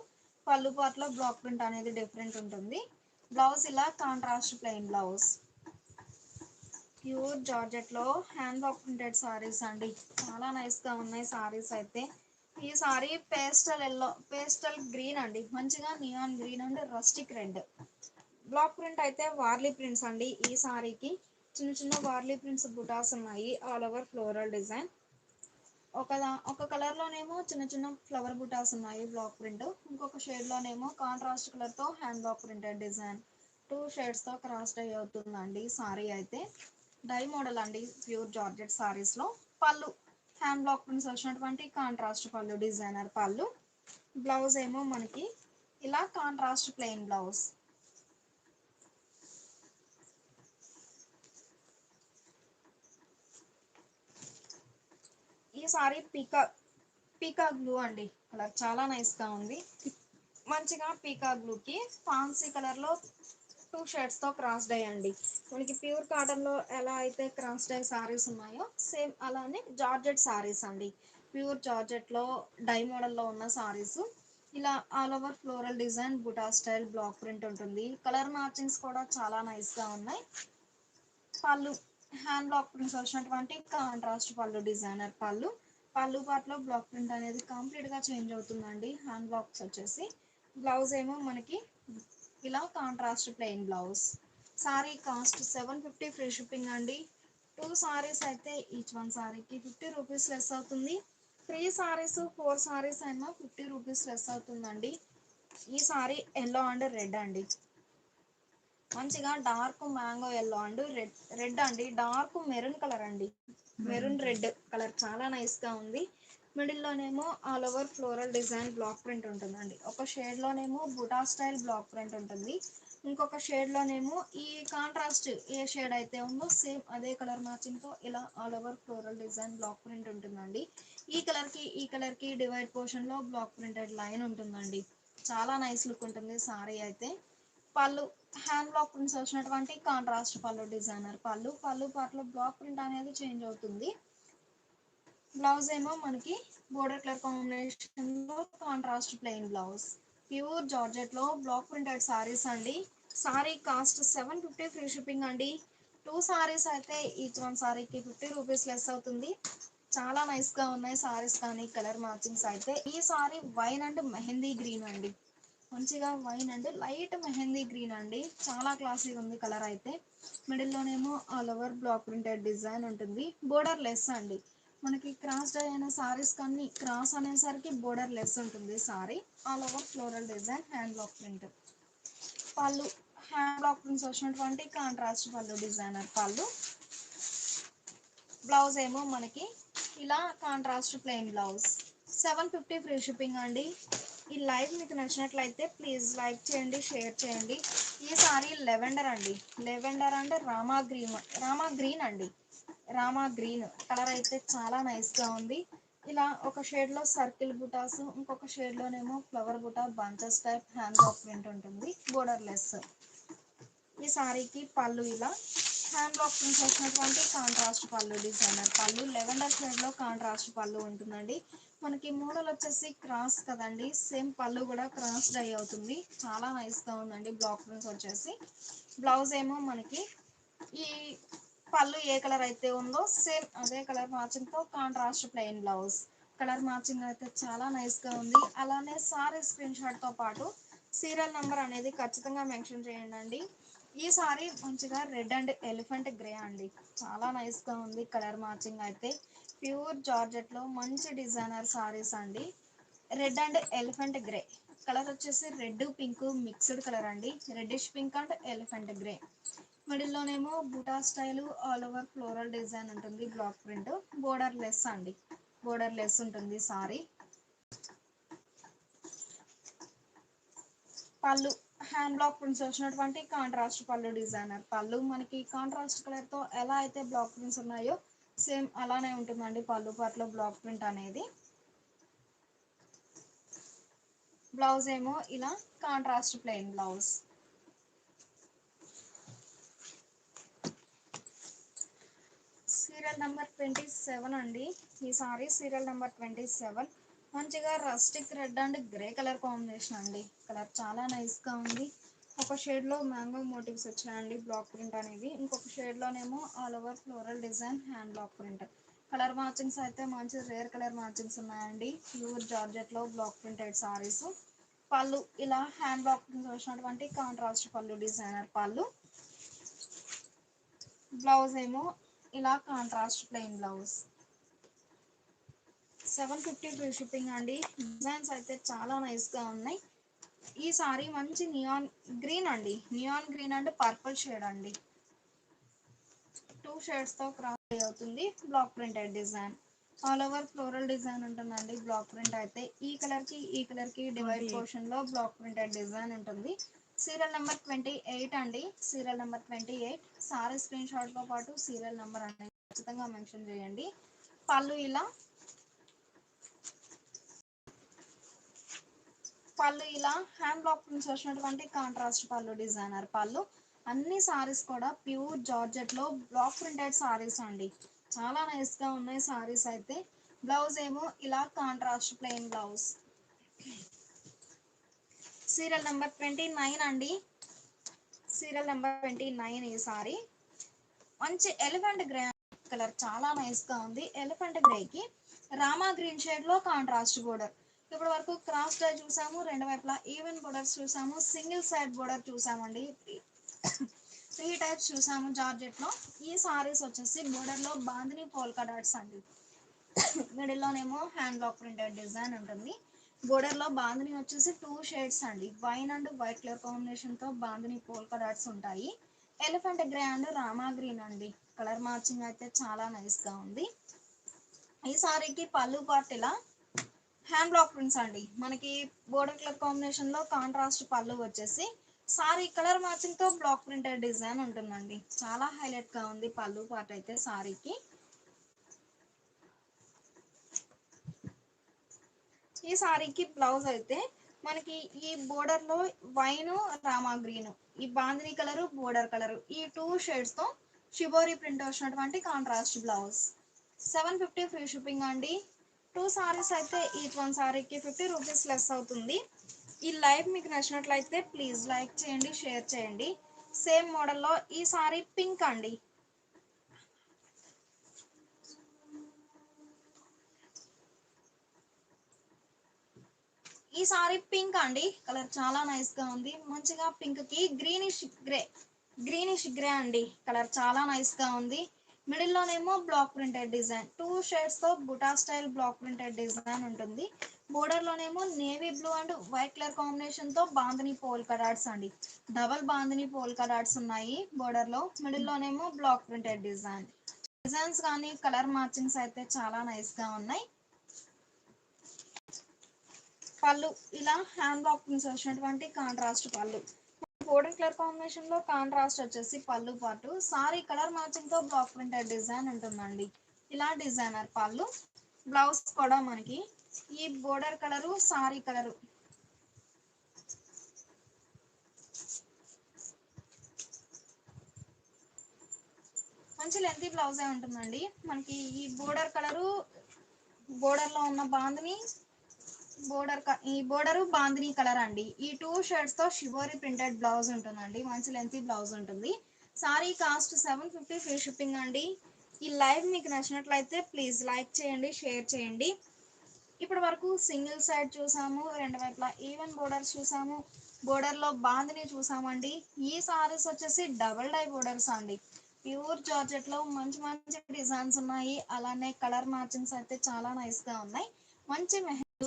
పార్ట్ లో బ్లాక్ ప్రింట్ అనేది డిఫరెంట్ ఉంటుంది. బ్లౌజ్ ఇలా contrast plain blouse. Pure georgette లో హ్యాండ్ బ్లాక్ ప్రింటెడ్ సారీస్ అండి. చాలా నైస్ గా ఉన్నాయి సారీస్ అయితే. ఈ సారీ పేస్టల్ గ్రీన్ అండి. మంచిగా neon green and rustic red. Block print అయితే వార్లీ ప్రింట్స్ అండి. ఈ సారీకి చిన్న చిన్న వార్లీ ప్రింట్స్ బుటాస్ ఉన్నాయి. All over floral design. ఒక కలర్ లోనేమో చిన్న చిన్న ఫ్లవర్ బుటాస్ ఉన్నాయి బ్లాక్ ప్రింట్. ఇంకొక షేడ్ లోనేమో కాంట్రాస్ట్ కలర్ తో hand block printed design 2 shades తో క్రాస్ డై అవుతుందండి సారీ అయితే. డై మోడల్ అండి ప్యూర్ జార్జెట్ సారీస్ లో. పళ్ళు హ్యాండ్ బ్లాక్ ప్రింట్స్ వచ్చినటువంటి కాంట్రాస్ట్ పళ్ళు డిజైనర్ పళ్ళు. బ్లౌజ్ ఏమో మనకి ఇలా కాంట్రాస్ట్ ప్లెయిన్ బ్లౌజ్. ఈ సారీ పీకాక్ బ్లూ అండి. కలర్ చాలా నైస్ గా ఉంది. మంచిగా పీకాక్ బ్లూ కి ఫాన్సీ కలర్ లో 2 షేడ్స్ తో క్రాస్ డై అండి. మనకి ప్యూర్ కాటన్ లో ఎలా అయితే క్రాస్ డై సారీస్ ఉన్నాయో సేమ్ అలానే జార్జెట్ సారీస్ అండి. ప్యూర్ జార్జెట్ లో డై మోడల్ లో ఉన్న సారీస్. ఇలా ఆల్ ఓవర్ ఫ్లోరల్ డిజైన్ బుటా స్టైల్ బ్లాక్ ప్రింట్ ఉంటుంది. కలర్ మ్యాచింగ్స్ కూడా చాలా నైస్ గా ఉన్నాయి. పళ్ళు హ్యాండ్ బ్లాక్ ప్రింట్స్ వచ్చినటువంటి కాంట్రాస్ట్ పళ్ళు డిజైనర్ పళ్ళు పార్ట్ లో బ్లాక్ ప్రింట్ అనేది కంప్లీట్ గా చేంజ్ అవుతుందండి. హ్యాండ్ బ్లాక్స్ వచ్చేసి. బ్లౌజ్ ఏమో మనకి ఇలా contrast plain blouse. Sari cost 750 free shipping అండి. 2 సారీస్ అయితే ఈచ్ వన్ సారీకి 50 రూపీస్ లెస్ అవుతుంది. 3 సారీస్ 4 సారీస్ అయినా 50 రూపీస్ లెస్ అవుతుందండి. ఈ సారీ ఎల్లో అండ్ రెడ్ అండి. మంచిగా dark mango yellow and red అండి. డార్క్ మెరూన్ కలర్ అండి. మెరూన్ రెడ్ కలర్ చాలా నైస్ గా ఉంది. మిడిల్ లోనేమో all over floral design block print ఉంటుందండి. ఒక షేడ్ లోనేమో బుటా స్టైల్ బ్లాక్ ప్రింట్ ఉంటుంది. ఇంకొక షేడ్ లోనేమో ఈ కాంట్రాస్ట్ ఏ షేడ్ అయితే ఉందో సేమ్ అదే కలర్ మ్యాచింగ్ తో ఇలా all over floral design block print ఉంటుందండి. ఈ కలర్ కి డివైడ్ పోర్షన్ లో బ్లాక్ ప్రింటెడ్ లైన్ ఉంటుందండి. చాలా నైస్ లుక్ ఉంటుంది సారీ అయితే. పళ్ళు హ్యాండ్ బ్లాక్ ప్రింట్స్ వచ్చినటువంటి కాంట్రాస్ట్ పళ్ళు డిజైనర్ పళ్ళు పార్ట్ లో బ్లాక్ ప్రింట్ అనేది చేంజ్ అవుతుంది. బ్లౌజ్ ఏమో మనకి బోర్డర్ కలర్ కాంబినేషన్ లో contrast plain blouse. Pure georgette లో బ్లాక్ ప్రింటెడ్ సారీస్ అండి. సారీ కాస్ట్ 750 ఫ్రీ షిప్పింగ్ అండి. 2 సారీస్ అయితే ఈచ్ వన్ సారీకి 50 రూపీస్ లెస్ అవుతుంది. చాలా నైస్ గా ఉన్నాయి సారీస్ కానీ కలర్ మ్యాచింగ్స్ అయితే. ఈ sari wine and mehndi green అండి. మంచిగా wine and light mehndi green అండి. చాలా క్లాసీగా ఉంది కలర్ అయితే. మిడిల్ లోనేమో all over block printed design ఉంటుంది. బోర్డర్ లెస్ అండి. మనకి క్రాస్ డై అయిన సారీస్ కానీ క్రాస్ అనేసరికి బోర్డర్ లెస్ ఉంటుంది sari. All over floral design hand block print. Pallu hand block prints వచ్చినటువంటి కాంట్రాస్ట్ పళ్ళు డిజైనర్ పళ్ళు. బ్లౌజ్ ఏమో మనకి ఇలా contrast plain blouse. 750 free shipping అండి. ఈ లైవ్ మీకు నచ్చినట్లయితే ప్లీజ్ లైక్ చేయండి, షేర్ చేయండి. ఈ సారీ లెవెండర్ అండి. లెవెండర్ అండ్ రామా గ్రీన్ అండి. రామా గ్రీన్ కలర్ అయితే చాలా నైస్ గా ఉంది. ఇలా ఒక షేడ్ లో సర్కిల్ బుటాస్, ఇంకొక షేడ్ లోనేమో flower buta bunches type hand block print ఉంటుంది. Borderless. ఈ సారీకి పళ్ళు ఇలా హ్యాండ్ బ్లాక్ ప్రింట్స్ వచ్చినటువంటి కాంట్రాస్ట్ పళ్ళు డిజైనర్ పళ్ళు. లెవెండర్ షేడ్ లో కాంట్రాస్ట్ పళ్ళు ఉంటుందండి. మనకి మోడల్ వచ్చేసి క్రాస్ కదండి. సేమ్ పళ్ళు కూడా క్రాస్ డై అవుతుంది. చాలా నైస్ గా ఉందండి బ్లాక్ ప్రింట్స్ వచ్చేసి. బ్లౌజ్ ఏమో మనకి ఈ పళ్ళు ఏ కలర్ అయితే ఉందో సేమ్ అదే కలర్ మ్యాచింగ్ తో contrast plain blouse. Colour matching అయితే చాలా నైస్ గా ఉంది. అలానే సారీ స్క్రీన్ షాట్ తో పాటు సీరియల్ నంబర్ అనేది ఖచ్చితంగా మెన్షన్ చేయండి. ఈ సారీ మంచిగా రెడ్ అండ్ ఎలిఫెంట్ గ్రే అండి. చాలా నైస్ గా ఉంది కలర్ మ్యాచింగ్ అయితే. ప్యూర్ జార్జెట్ లో మంచి డిజైనర్ సారీస్ అండి. Red and elephant grey colour వచ్చేసి రెడ్ పింక్ మిక్స్డ్ కలర్ అండి. Reddish pink and elephant grey. మిడిల్లోనేమో buta style all over floral design ఉంటుంది, బ్లాక్ ప్రింట్, బోర్డర్ లెస్ అండి, బోర్డర్ లెస్ ఉంటుంది sari. Pallu hand block prints వచ్చినటువంటి కాంట్రాస్ట్ పళ్ళు డిజైనర్ పళ్ళు. మనకి కాంట్రాస్ట్ కలర్ తో ఎలా అయితే బ్లాక్ ప్రింట్స్ ఉన్నాయో సేమ్ అలానే ఉంటుందండి పళ్ళు పాటలో బ్లాక్ ప్రింట్ అనేది. బ్లౌజ్ ఏమో ఇలా contrast plain blouse. Serial number 27 అండి. ఈ సారీ సీరియల్ నెంబర్ 27. మంచిగా rustic red and grey colour combination అండి. కలర్ చాలా నైస్ గా ఉంది. ఒక షేడ్ లో మ్యాంగో మోటివ్స్ వచ్చాయండి బ్లాక్ ప్రింట్ అనేది. ఇంకొక షేడ్ లోనేమో all over floral design hand block print. Colour matchings అయితే మంచి రేర్ కలర్ మ్యాచింగ్స్ ఉన్నాయండి. ప్యూర్ జార్జెట్ లో బ్లాక్ ప్రింటెడ్ సారీస్. పళ్ళు ఇలా హ్యాండ్ బ్లాక్ ప్రింట్స్ వచ్చినటువంటి కాంట్రాస్ట్ పళ్ళు డిజైనర్ పళ్ళు. బ్లౌజ్ ఏమో ఇలా contrast plain blouse. 750 free shipping అండి. డిజైన్స్ అయితే చాలా నైస్ గా ఉన్నాయి. ఈ సారీ మంచి నియాన్ గ్రీన్ అండి, neon green and purple shade అండి. 2 షేడ్స్ తో క్రాస్ అవుతుంది. Black printed design all over floral design ఉంటుందండి. బ్లాక్ ప్రింట్ అయితే ఈ కలర్ కి డివైడ్ పోర్షన్ లో బ్లాక్ ప్రింటెడ్ డిజైన్ ఉంటుంది. సీరియల్ నెంబర్ 28 అండి. Serial number 28. Sorry screen shot తో పాటు సీరియల్ నెంబర్ అనేది ఖచ్చితంగా మెన్షన్ చేయండి. పళ్ళు ఇలా హ్యాండ్ బ్లాక్ ప్రింట్స్ వచ్చినటువంటి కాంట్రాస్ట్ పళ్ళు డిజైనర్ పళ్ళు. అన్ని సారీస్ కూడా ప్యూర్ జార్జెట్ లో బ్లాక్ ప్రింటెడ్ సారీస్ అండి. చాలా నైస్ గా ఉన్నాయి సారీస్ అయితే. బ్లౌజ్ ఏమో ఇలా contrast plain blouse. Serial number 29 అండి. సీరియల్ నెంబర్ 29 ఈ సారీ మంచి ఎలిఫెంట్ గ్రే కలర్ చాలా నైస్ గా ఉంది. ఎలిఫెంట్ గ్రే కి రామా గ్రీన్ షేడ్ లో కాంట్రాస్ట్ బోర్డర్. ఇప్పటి వరకు క్రాస్ టై చూసాము, రెండు వైపులా ఈవెన్ బోర్డర్స్ చూసాము, సింగిల్ సైడ్ బోర్డర్ చూసామండి. 3 టైప్స్ చూసాము జార్జెట్ లో. ఈ సారీస్ వచ్చేసి బోర్డర్ లో బాందిని పోల్కా డాట్స్ అండి. మిడిల్ లోనేమో హ్యాండ్ బ్లాక్ ప్రింటెడ్ డిజైన్ ఉంటుంది. బోర్డర్ లో బాందిని వచ్చేసి 2 షేడ్స్ అండి. Wine and white colour combination తో బాందిని పోల్కా డాట్స్ ఉంటాయి. Elephant grey and Rama green అండి. కలర్ మ్యాచింగ్ అయితే చాలా నైస్ గా ఉంది. ఈ సారీకి పళ్ళు పార్ట్ ఇలా హ్యాండ్ బ్లాక్ ప్రింట్స్ అండి. మనకి బోర్డర్ కలర్ కాంబినేషన్ లో కాంట్రాస్ట్ పళ్ళు వచ్చేసి సారీ కలర్ మ్యాచింగ్ తో బ్లాక్ ప్రింటెడ్ డిజైన్ ఉంటుందండి. చాలా హైలైట్ గా ఉంది పళ్ళు పార్ట్ అయితే సారీకి. ఈ సారీకి బ్లౌజ్ అయితే మనకి ఈ బోర్డర్ లో వైన్ రామా గ్రీన్, ఈ బాందిని కలర్ బోర్డర్ కలర్, ఈ 2 షేడ్స్ తో షిబోరి ప్రింట్ వచ్చినటువంటి కాంట్రాస్ట్ బ్లౌజ్. 750 ఫ్రీ షిప్పింగ్ అండి. 2 సారీస్ అయితే ఈచ్ వన్ సారీకి 50 రూపీస్ లెస్ అవుతుంది. ఈ లైవ్ మీకు నచ్చినట్లయితే ప్లీజ్ లైక్ చేయండి, షేర్ చేయండి. సేమ్ మోడల్లో ఈ సారీ పింక్ అండి. ఈ సారీ పింక్ అండి. కలర్ చాలా నైస్ గా ఉంది. మంచిగా పింక్ కి గ్రీనిష్ గ్రే అండి. కలర్ చాలా నైస్ గా ఉంది. మిడిల్ లోనేమో బ్లాక్ ప్రింటెడ్ డిజైన్ 2 షేడ్స్ తో buta style block printed design ఉంటుంది. బోర్డర్ లోనేమో navy blue and white colour combination తో బాందిని పోల్కా డాట్స్ అండి. డబల్ బాందిని పోల్కా డాట్స్ ఉన్నాయి బోర్డర్ లో. మిడిల్ లోనేమో బ్లాక్ ప్రింటెడ్ డిజైన్. డిజైన్స్ కానీ కలర్ మ్యాచింగ్స్ అయితే చాలా నైస్ గా ఉన్నాయి. పళ్ళు ఇలా హ్యాండ్ బ్లాక్ ప్రింట్స్ వచ్చినటువంటి contrast pallu. Border colour combination లో కాంట్రాస్ట్ వచ్చేసి పళ్ళు పాటు సారీ కలర్ మ్యాచింగ్ తో బ్లాక్ ప్రింటెడ్ డిజైన్ ఉంటుందండి. ఇలా డిజైనర్ పళ్ళు. బ్లౌజ్ కూడా మనకి ఈ బోర్డర్ కలరు సారీ కలరు మంచి లెంతీ బ్లౌజే ఉంటుందండి. మనకి ఈ బోర్డర్ కలరు బోర్డర్ లో ఉన్న బాందిని ఈ బోర్డర్ బాందిని కలర్ అండి. ఈ 2 షేడ్స్ తో షిబోరి ప్రింటెడ్ బ్లౌజ్ ఉంటుందండి. మంచి లెంతీ బ్లౌజ్ ఉంటుంది. సారీ కాస్ట్ 750 ఫ్రీ షిప్పింగ్ అండి. ఈ లైవ్ మీకు నచ్చినట్లయితే ప్లీజ్ లైక్ చేయండి, షేర్ చేయండి. ఇప్పటి వరకు సింగిల్ సైడ్ చూసాము, రెండు వైపులా ఈవెన్ బోర్డర్స్ చూసాము, బోర్డర్ లో బాందిని చూసామండి. ఈ సారీస్ వచ్చేసి డబుల్ డై బోర్డర్స్ అండి. ప్యూర్ జార్జెట్ లో మంచి మంచి డిజైన్స్ ఉన్నాయి. అలానే కలర్ మ్యాచింగ్స్ అయితే చాలా నైస్ గా ఉన్నాయి. మంచి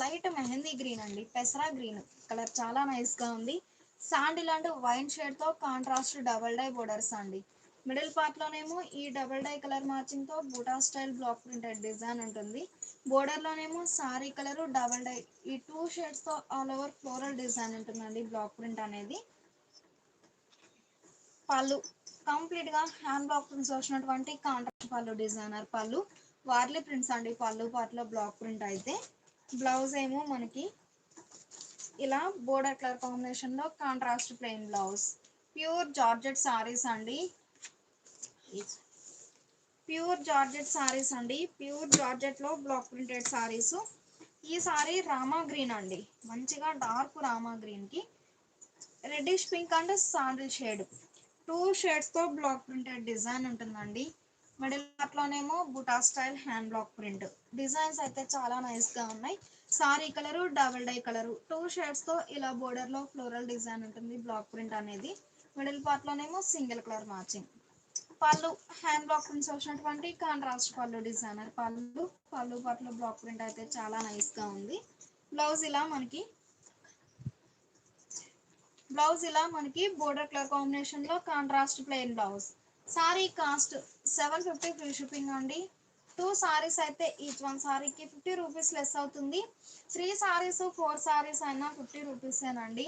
లైట్ మెహందీ గ్రీన్ అండి, పెసరా గ్రీన్ కలర్ చాలా నైస్ గా ఉంది. శాండిల్ అండ్ వైన్ షేడ్ తో కాంట్రాస్ట్ డబల్ డై బోర్డర్స్ అండి. మిడిల్ పార్ట్ లోనేమో ఈ డబల్ డై కలర్ మ్యాచింగ్ తో buta style block printed design ఉంటుంది. బోర్డర్ లోనేమో సారీ కలర్ డబల్ డై ఈ 2 షేడ్స్ తో ఆల్ ఓవర్ ఫ్లోరల్ డిజైన్ ఉంటుందండి బ్లాక్ ప్రింట్ అనేది. పళ్ళు కంప్లీట్ గా హ్యాండ్ బ్లాక్ ప్రింట్స్ వచ్చినటువంటి కాంట్రాస్ట్ పళ్ళు డిజైనర్ పళ్ళు. వార్లీ ప్రింట్స్ అండి పళ్ళు పార్ట్ లో బ్లాక్ ప్రింట్ అయితే. బ్లౌజ్ ఏమో మనకి ఇలా బోర్డర్ కలర్ కాంబినేషన్ లో contrast plain blouse. Pure georgette saris అండి. ప్యూర్ జార్జెట్ సారీస్ అండి. ప్యూర్ జార్జెట్ లో బ్లాక్ ప్రింటెడ్ సారీస్. ఈ సారీ రామా గ్రీన్ అండి. మంచిగా డార్క్ రామా గ్రీన్ కి reddish pink and sandal shade 2 shades తో బ్లాక్ ప్రింటెడ్ డిజైన్ ఉంటుందండి. మిడిల్ పార్ట్ లోనేమో buta style hand block print. Designs అయితే చాలా నైస్ గా ఉన్నాయి. Sari colour double dye colour 2 shades తో ఇలా బోర్డర్ లో ఫ్లోరల్ డిజైన్ ఉంటుంది బ్లాక్ ప్రింట్ అనేది. మిడిల్ పార్ట్ లోనేమో single colour matching. Pallu hand block prints వచ్చినటువంటి కాంట్రాస్ట్ పళ్ళు డిజైనర్ పళ్ళు. పళ్ళు పార్ట్ లో బ్లాక్ ప్రింట్ అయితే చాలా నైస్ గా ఉంది. బ్లౌజ్ ఇలా మనకి బోర్డర్ కలర్ కాంబినేషన్ లో contrast plain blouse. Sari cost 750 free shipping అండి. 2 సారీస్ అయితే ఈచ్ వన్ సారీకి 50 రూపీస్ లెస్ అవుతుంది. 3 సారీస్ 4 సారీస్ అయినా 50 రూపీసేనండి.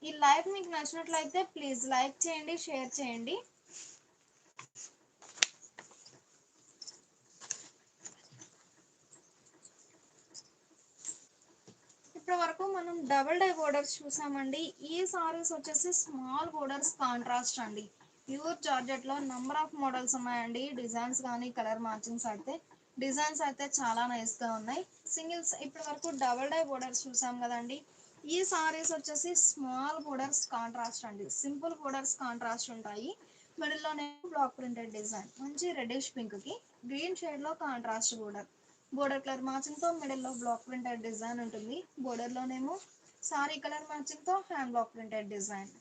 ఈ లైవ్ మీకు నచ్చినట్లయితే ప్లీజ్ లైక్ చేయండి, షేర్ చేయండి. ఇప్పటి వరకు మనం డబుల్ డై బోర్డర్స్ చూసామండి. ఈ సారీస్ వచ్చేసి స్మాల్ బోర్డర్స్ కాంట్రాస్ట్ అండి. ప్యూర్ జార్జెట్ లో నంబర్ ఆఫ్ మోడల్స్ ఉన్నాయండి. డిజైన్స్ కానీ కలర్ మ్యాచింగ్స్ అయితే డిజైన్స్ అయితే చాలా నైస్ గా ఉన్నాయి. సింగిల్స్ ఇప్పటి వరకు డబుల్ డై బోర్డర్స్ చూసాం కదండి. ఈ సారీస్ వచ్చేసి స్మాల్ బోర్డర్స్ కాంట్రాస్ట్ అండి. సింపుల్ బోర్డర్స్ కాంట్రాస్ట్ ఉంటాయి. మిడిల్ లోనే బ్లాక్ ప్రింటెడ్ డిజైన్ మంచి రెడ్డిష్ పింక్ కి గ్రీన్ షేడ్ లో contrast border. Border colour matching తో మిడిల్ లో బ్లాక్ ప్రింటెడ్ డిజైన్ ఉంటుంది. బోర్డర్ లోనేమో సారీ కలర్ మ్యాచింగ్ తో హ్యాండ్ బ్లాక్ ప్రింటెడ్ డిజైన్.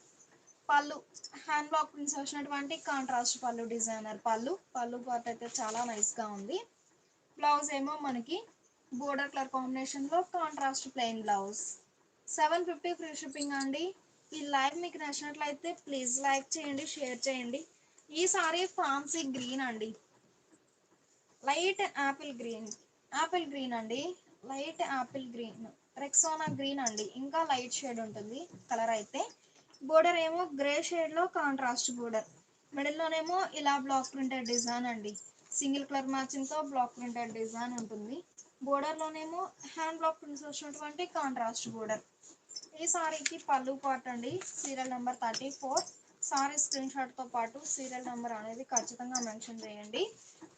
పళ్ళు హ్యాండ్ బ్లాక్ ప్రింట్స్ వచ్చినటువంటి కాంట్రాస్ట్ పళ్ళు డిజైనర్ పళ్ళు. పళ్ళు పార్ట్ అయితే చాలా నైస్ గా ఉంది. బ్లౌజ్ ఏమో మనకి బోర్డర్ కలర్ కాంబినేషన్ లో contrast plain blouse. 750 free shipping అండి. ఈ లైవ్ మీకు నచ్చినట్లయితే ప్లీజ్ లైక్ చేయండి, షేర్ చేయండి. ఈ సారీ ఫాన్సీ గ్రీన్ అండి. లైట్ యాపిల్ గ్రీన్ అండి. లైట్ యాపిల్ గ్రీన్ రెక్సానా గ్రీన్ అండి. ఇంకా లైట్ షేడ్ ఉంటుంది కలర్ అయితే. బోర్డర్ ఏమో గ్రే షేడ్ లో కాంట్రాస్ట్ బోర్డర్. మిడిల్ లోనేమో ఇలా బ్లాక్ ప్రింటెడ్ డిజైన్ అండి. సింగిల్ కలర్ మ్యాచింగ్ తో బ్లాక్ ప్రింటెడ్ డిజైన్ ఉంటుంది. బోర్డర్ లోనేమో హ్యాండ్ బ్లాక్ ప్రింట్స్ వచ్చినటువంటి కాంట్రాస్ట్ బోర్డర్. ఈ సారీకి పళ్ళు పార్ట్ అండి. Serial number 34. Sorry screen shot తో పాటు సీరియల్ నెంబర్ అనేది ఖచ్చితంగా మెన్షన్ చేయండి.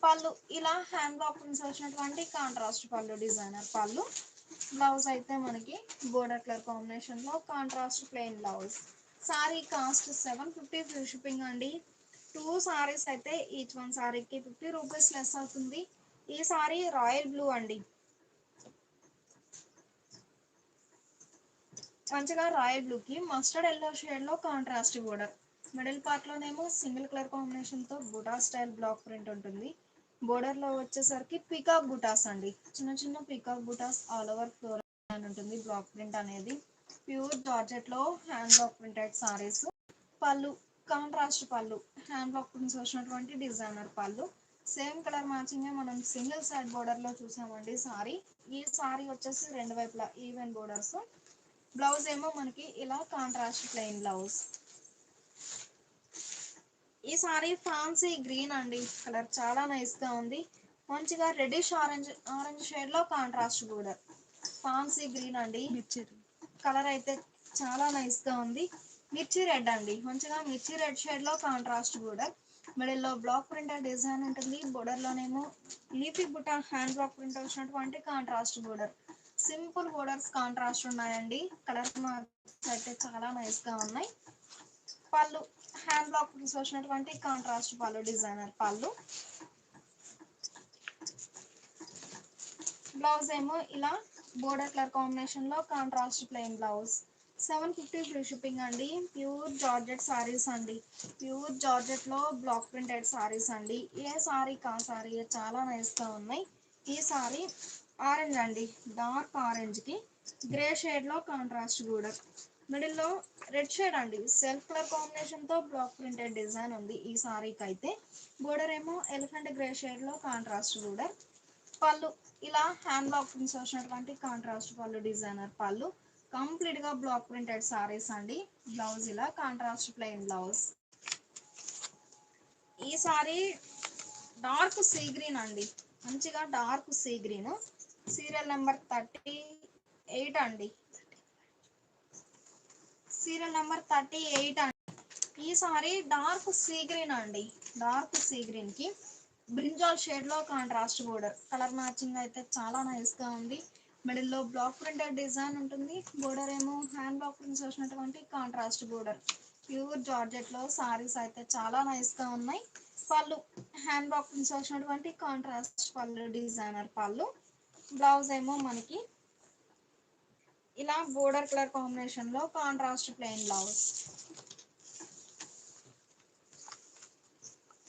పళ్ళు ఇలా హ్యాండ్ బ్లాక్ ప్రింట్స్ వచ్చినటువంటి కాంట్రాస్ట్ పళ్ళు డిజైనర్ పళ్ళు. బ్లౌజ్ అయితే మనకి బోర్డర్ కలర్ కాంబినేషన్ లో contrast plain blouse. Sari cost 750 free shipping అండి. 2 సారీస్ అయితే ఈచ్ వన్ సారీకి 50 రూపీస్ లెస్ అవుతుంది. ఈ సారీ రాయల్ బ్లూ అండి. మంచిగా రాయల్ బ్లూ కి మస్టర్డ్ ఎల్లో షేడ్ లో కాంట్రాస్ట్ బోర్డర్. మిడిల్ పార్ట్ లోనేమో సింగిల్ కలర్ కాంబినేషన్ తో బుటా స్టైల్ బ్లాక్ ప్రింట్ ఉంటుంది. బోర్డర్ లో వచ్చేసరికి పీకాక్ బుటాస్ అండి. చిన్న చిన్న peacock butas all over floral ఉంటుంది బ్లాక్ ప్రింట్ అనేది. ప్యూర్ జార్జెట్ లో hand block printed saris. Pallu contrast pallu hand block prints వచ్చినటువంటి designer pallu. Same colour matching మనం సింగిల్ సైడ్ బోర్డర్ లో చూసామండి సారీ. ఈ సారీ వచ్చేసి రెండు వైపులా ఈవెన్ బోర్డర్స్. బ్లౌజ్ ఏమో మనకి ఇలా కాంట్రాస్ట్ ప్లెయిన్ బ్లౌజ్. ఈ సారీ ఫ్యాన్సీ గ్రీన్ అండి. కలర్ చాలా నైస్ గా ఉంది. మంచిగా రెడ్డిష్ ఆరెంజ్ షేడ్ లో కాంట్రాస్ట్ బోర్డర్. ఫ్యాన్సీ గ్రీన్ అండి. కలర్ అయితే చాలా నైస్ గా ఉంది. మిర్చి రెడ్ అండి. మంచిగా మిర్చి రెడ్ షేడ్ లో కాంట్రాస్ట్ బోర్డర్. మిడిల్ లో బ్లాక్ ప్రింటెడ్ డిజైన్ ఉంటుంది. బోర్డర్ లోనేమో leafy buta hand block print వచ్చినటువంటి contrast border. Simple borders contrast ఉన్నాయండి. కలర్ అయితే చాలా నైస్ గా ఉన్నాయి. పళ్ళు హ్యాండ్ బ్లాక్ ప్రింట్స్ వచ్చినటువంటి కాంట్రాస్ట్ పళ్ళు డిజైనర్ పళ్ళు. బ్లౌజ్ ఏమో ఇలా బోర్డర్ కలర్ కాంబినేషన్ లో contrast plain blouse. 750 free shipping అండి. ప్యూర్ జార్జెట్ సారీస్ అండి. ప్యూర్ జార్జెట్ లో బ్లాక్ ప్రింటెడ్ సారీస్ అండి. ఏ సారీ కా సారీ చాలా నైస్ గా ఉన్నాయి. ఈ సారీ ఆరెంజ్ అండి. డార్క్ ఆరెంజ్ కి గ్రే షేడ్ లో కాంట్రాస్ట్ బోర్డర్. మిడిల్లో రెడ్ షేడ్ అండి, సెల్ఫ్ కలర్ కాంబినేషన్ తో బ్లాక్ ప్రింటెడ్ డిజైన్ ఉంది ఈ సారీకి అయితే. బోర్డర్ ఏమో ఎలిఫెంట్ గ్రే షేడ్ లో కాంట్రాస్ట్ బోర్డర్. పళ్ళు ఇలా హ్యాండ్ బ్లాక్ ప్రింట్స్ వచ్చినటువంటి కాంట్రాస్ట్ పళ్ళు డిజైనర్ పళ్ళు. కంప్లీట్ గా బ్లాక్ ప్రింటెడ్ సారీస్ అండి. బ్లౌజ్ ఇలా కాంట్రాస్ట్ ప్లెయిన్ బ్లౌజ్. ఈ సారీ డార్క్ సీ గ్రీన్ అండి, మంచిగా dark sea green. Serial number 38 అండి, సీరియల్ నెంబర్ 38 అండి. ఈ సారీ డార్క్ సీ గ్రీన్ అండి, డార్క్ సీ గ్రీన్ కి బ్రింజాల్ షేడ్ లో కాంట్రాస్ట్ బోర్డర్. కలర్ మ్యాచింగ్ అయితే చాలా నైస్ గా ఉంది. మిడిల్ లో బ్లాక్ ప్రింటెడ్ డిజైన్ ఉంటుంది. బోర్డర్ ఏమో హ్యాండ్ బ్లాక్ ప్రింట్స్ వచ్చినటువంటి కాంట్రాస్ట్ బోర్డర్. ప్యూర్ జార్జెట్ లో సారీస్ అయితే చాలా నైస్ గా ఉన్నాయి. పళ్ళు హ్యాండ్ బ్లాక్ ప్రింట్స్ వచ్చినటువంటి కాంట్రాస్ట్ పళ్ళు డిజైనర్ పళ్ళు. బ్లౌజ్ ఏమో మనకి ఇలా బోర్డర్ కలర్ కాంబినేషన్ లో contrast plain blouse.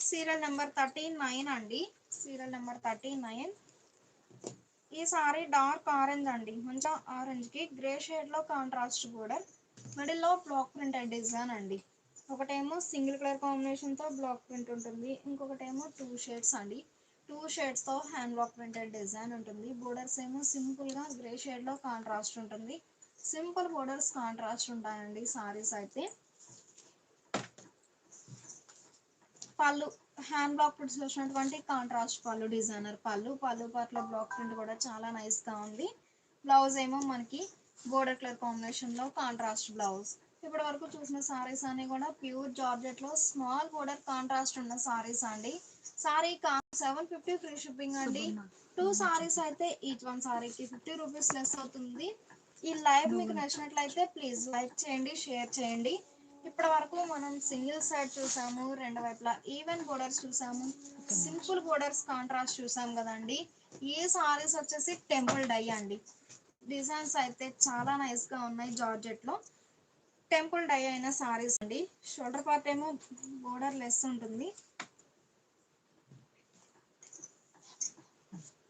Serial number 39 అండి, సీరియల్ నెంబర్ 39. ఈ సారీ డార్క్ ఆరెంజ్ అండి, మంచిగా ఆరెంజ్ కి గ్రే షేడ్ లో కాంట్రాస్ట్ బోర్డర్. మిడిల్ లో బ్లాక్ ప్రింటెడ్ డిజైన్ అండి. ఒకటేమో సింగిల్ కలర్ కాంబినేషన్ తో బ్లాక్ ప్రింట్ ఉంటుంది, ఇంకొకటేమో 2 షేడ్స్ అండి. 2 షేడ్స్ తో హ్యాండ్ బ్లాక్ ప్రింటెడ్ డిజైన్ ఉంటుంది. బోర్డర్స్ ఏమో సింపుల్ గా గ్రే షేడ్ లో కాంట్రాస్ట్ ఉంటుంది. సింపుల్ బోర్డర్స్ కాంట్రాస్ట్ ఉంటాయండి సారీస్ అయితే. పళ్ళు హ్యాండ్ బ్లాక్ ప్రింట్స్ వచ్చినటువంటి కాంట్రాస్ట్ పళ్ళు డిజైనర్ పళ్ళు. పళ్ళు పాటలో బ్లాక్ ప్రింట్ కూడా చాలా నైస్ గా ఉంది. బ్లౌజ్ ఏమో మనకి బోర్డర్ కలర్ కాంబినేషన్ లో కాంట్రాస్ట్ బ్లౌజ్. ఇప్పటి వరకు చూసిన సారీస్ అన్ని కూడా ప్యూర్ జార్జెట్ లో స్మాల్ బోర్డర్ కాంట్రాస్ట్ ఉన్న సారీస్ అండి. సారీ 750 ఫ్రీ షిప్పింగ్ అండి. 2 సారీస్ అయితే ఈచ్ వన్ సారీకి 50 రూపీస్ లెస్ అవుతుంది. ఈ లైవ్ మీకు నచ్చినట్లయితే ప్లీజ్ లైక్ చేయండి, షేర్ చేయండి. ఇప్పటి వరకు మనం సింగిల్ సైడ్ చూసాము, రెండు వైపులా ఈవెన్ బోర్డర్స్ చూసాము, సింపుల్ బోర్డర్స్ కాంట్రాస్ట్ చూసాం కదండి. ఈ సారీస్ వచ్చేసి టెంపుల్ డై అండి. డిజైన్స్ అయితే చాలా నైస్ గా ఉన్నాయి జార్జెట్ లో. టెంపుల్ డై అయిన సారీస్ అండి. షోల్డర్ పార్ట్ ఏమో బోర్డర్ లెస్ ఉంటుంది.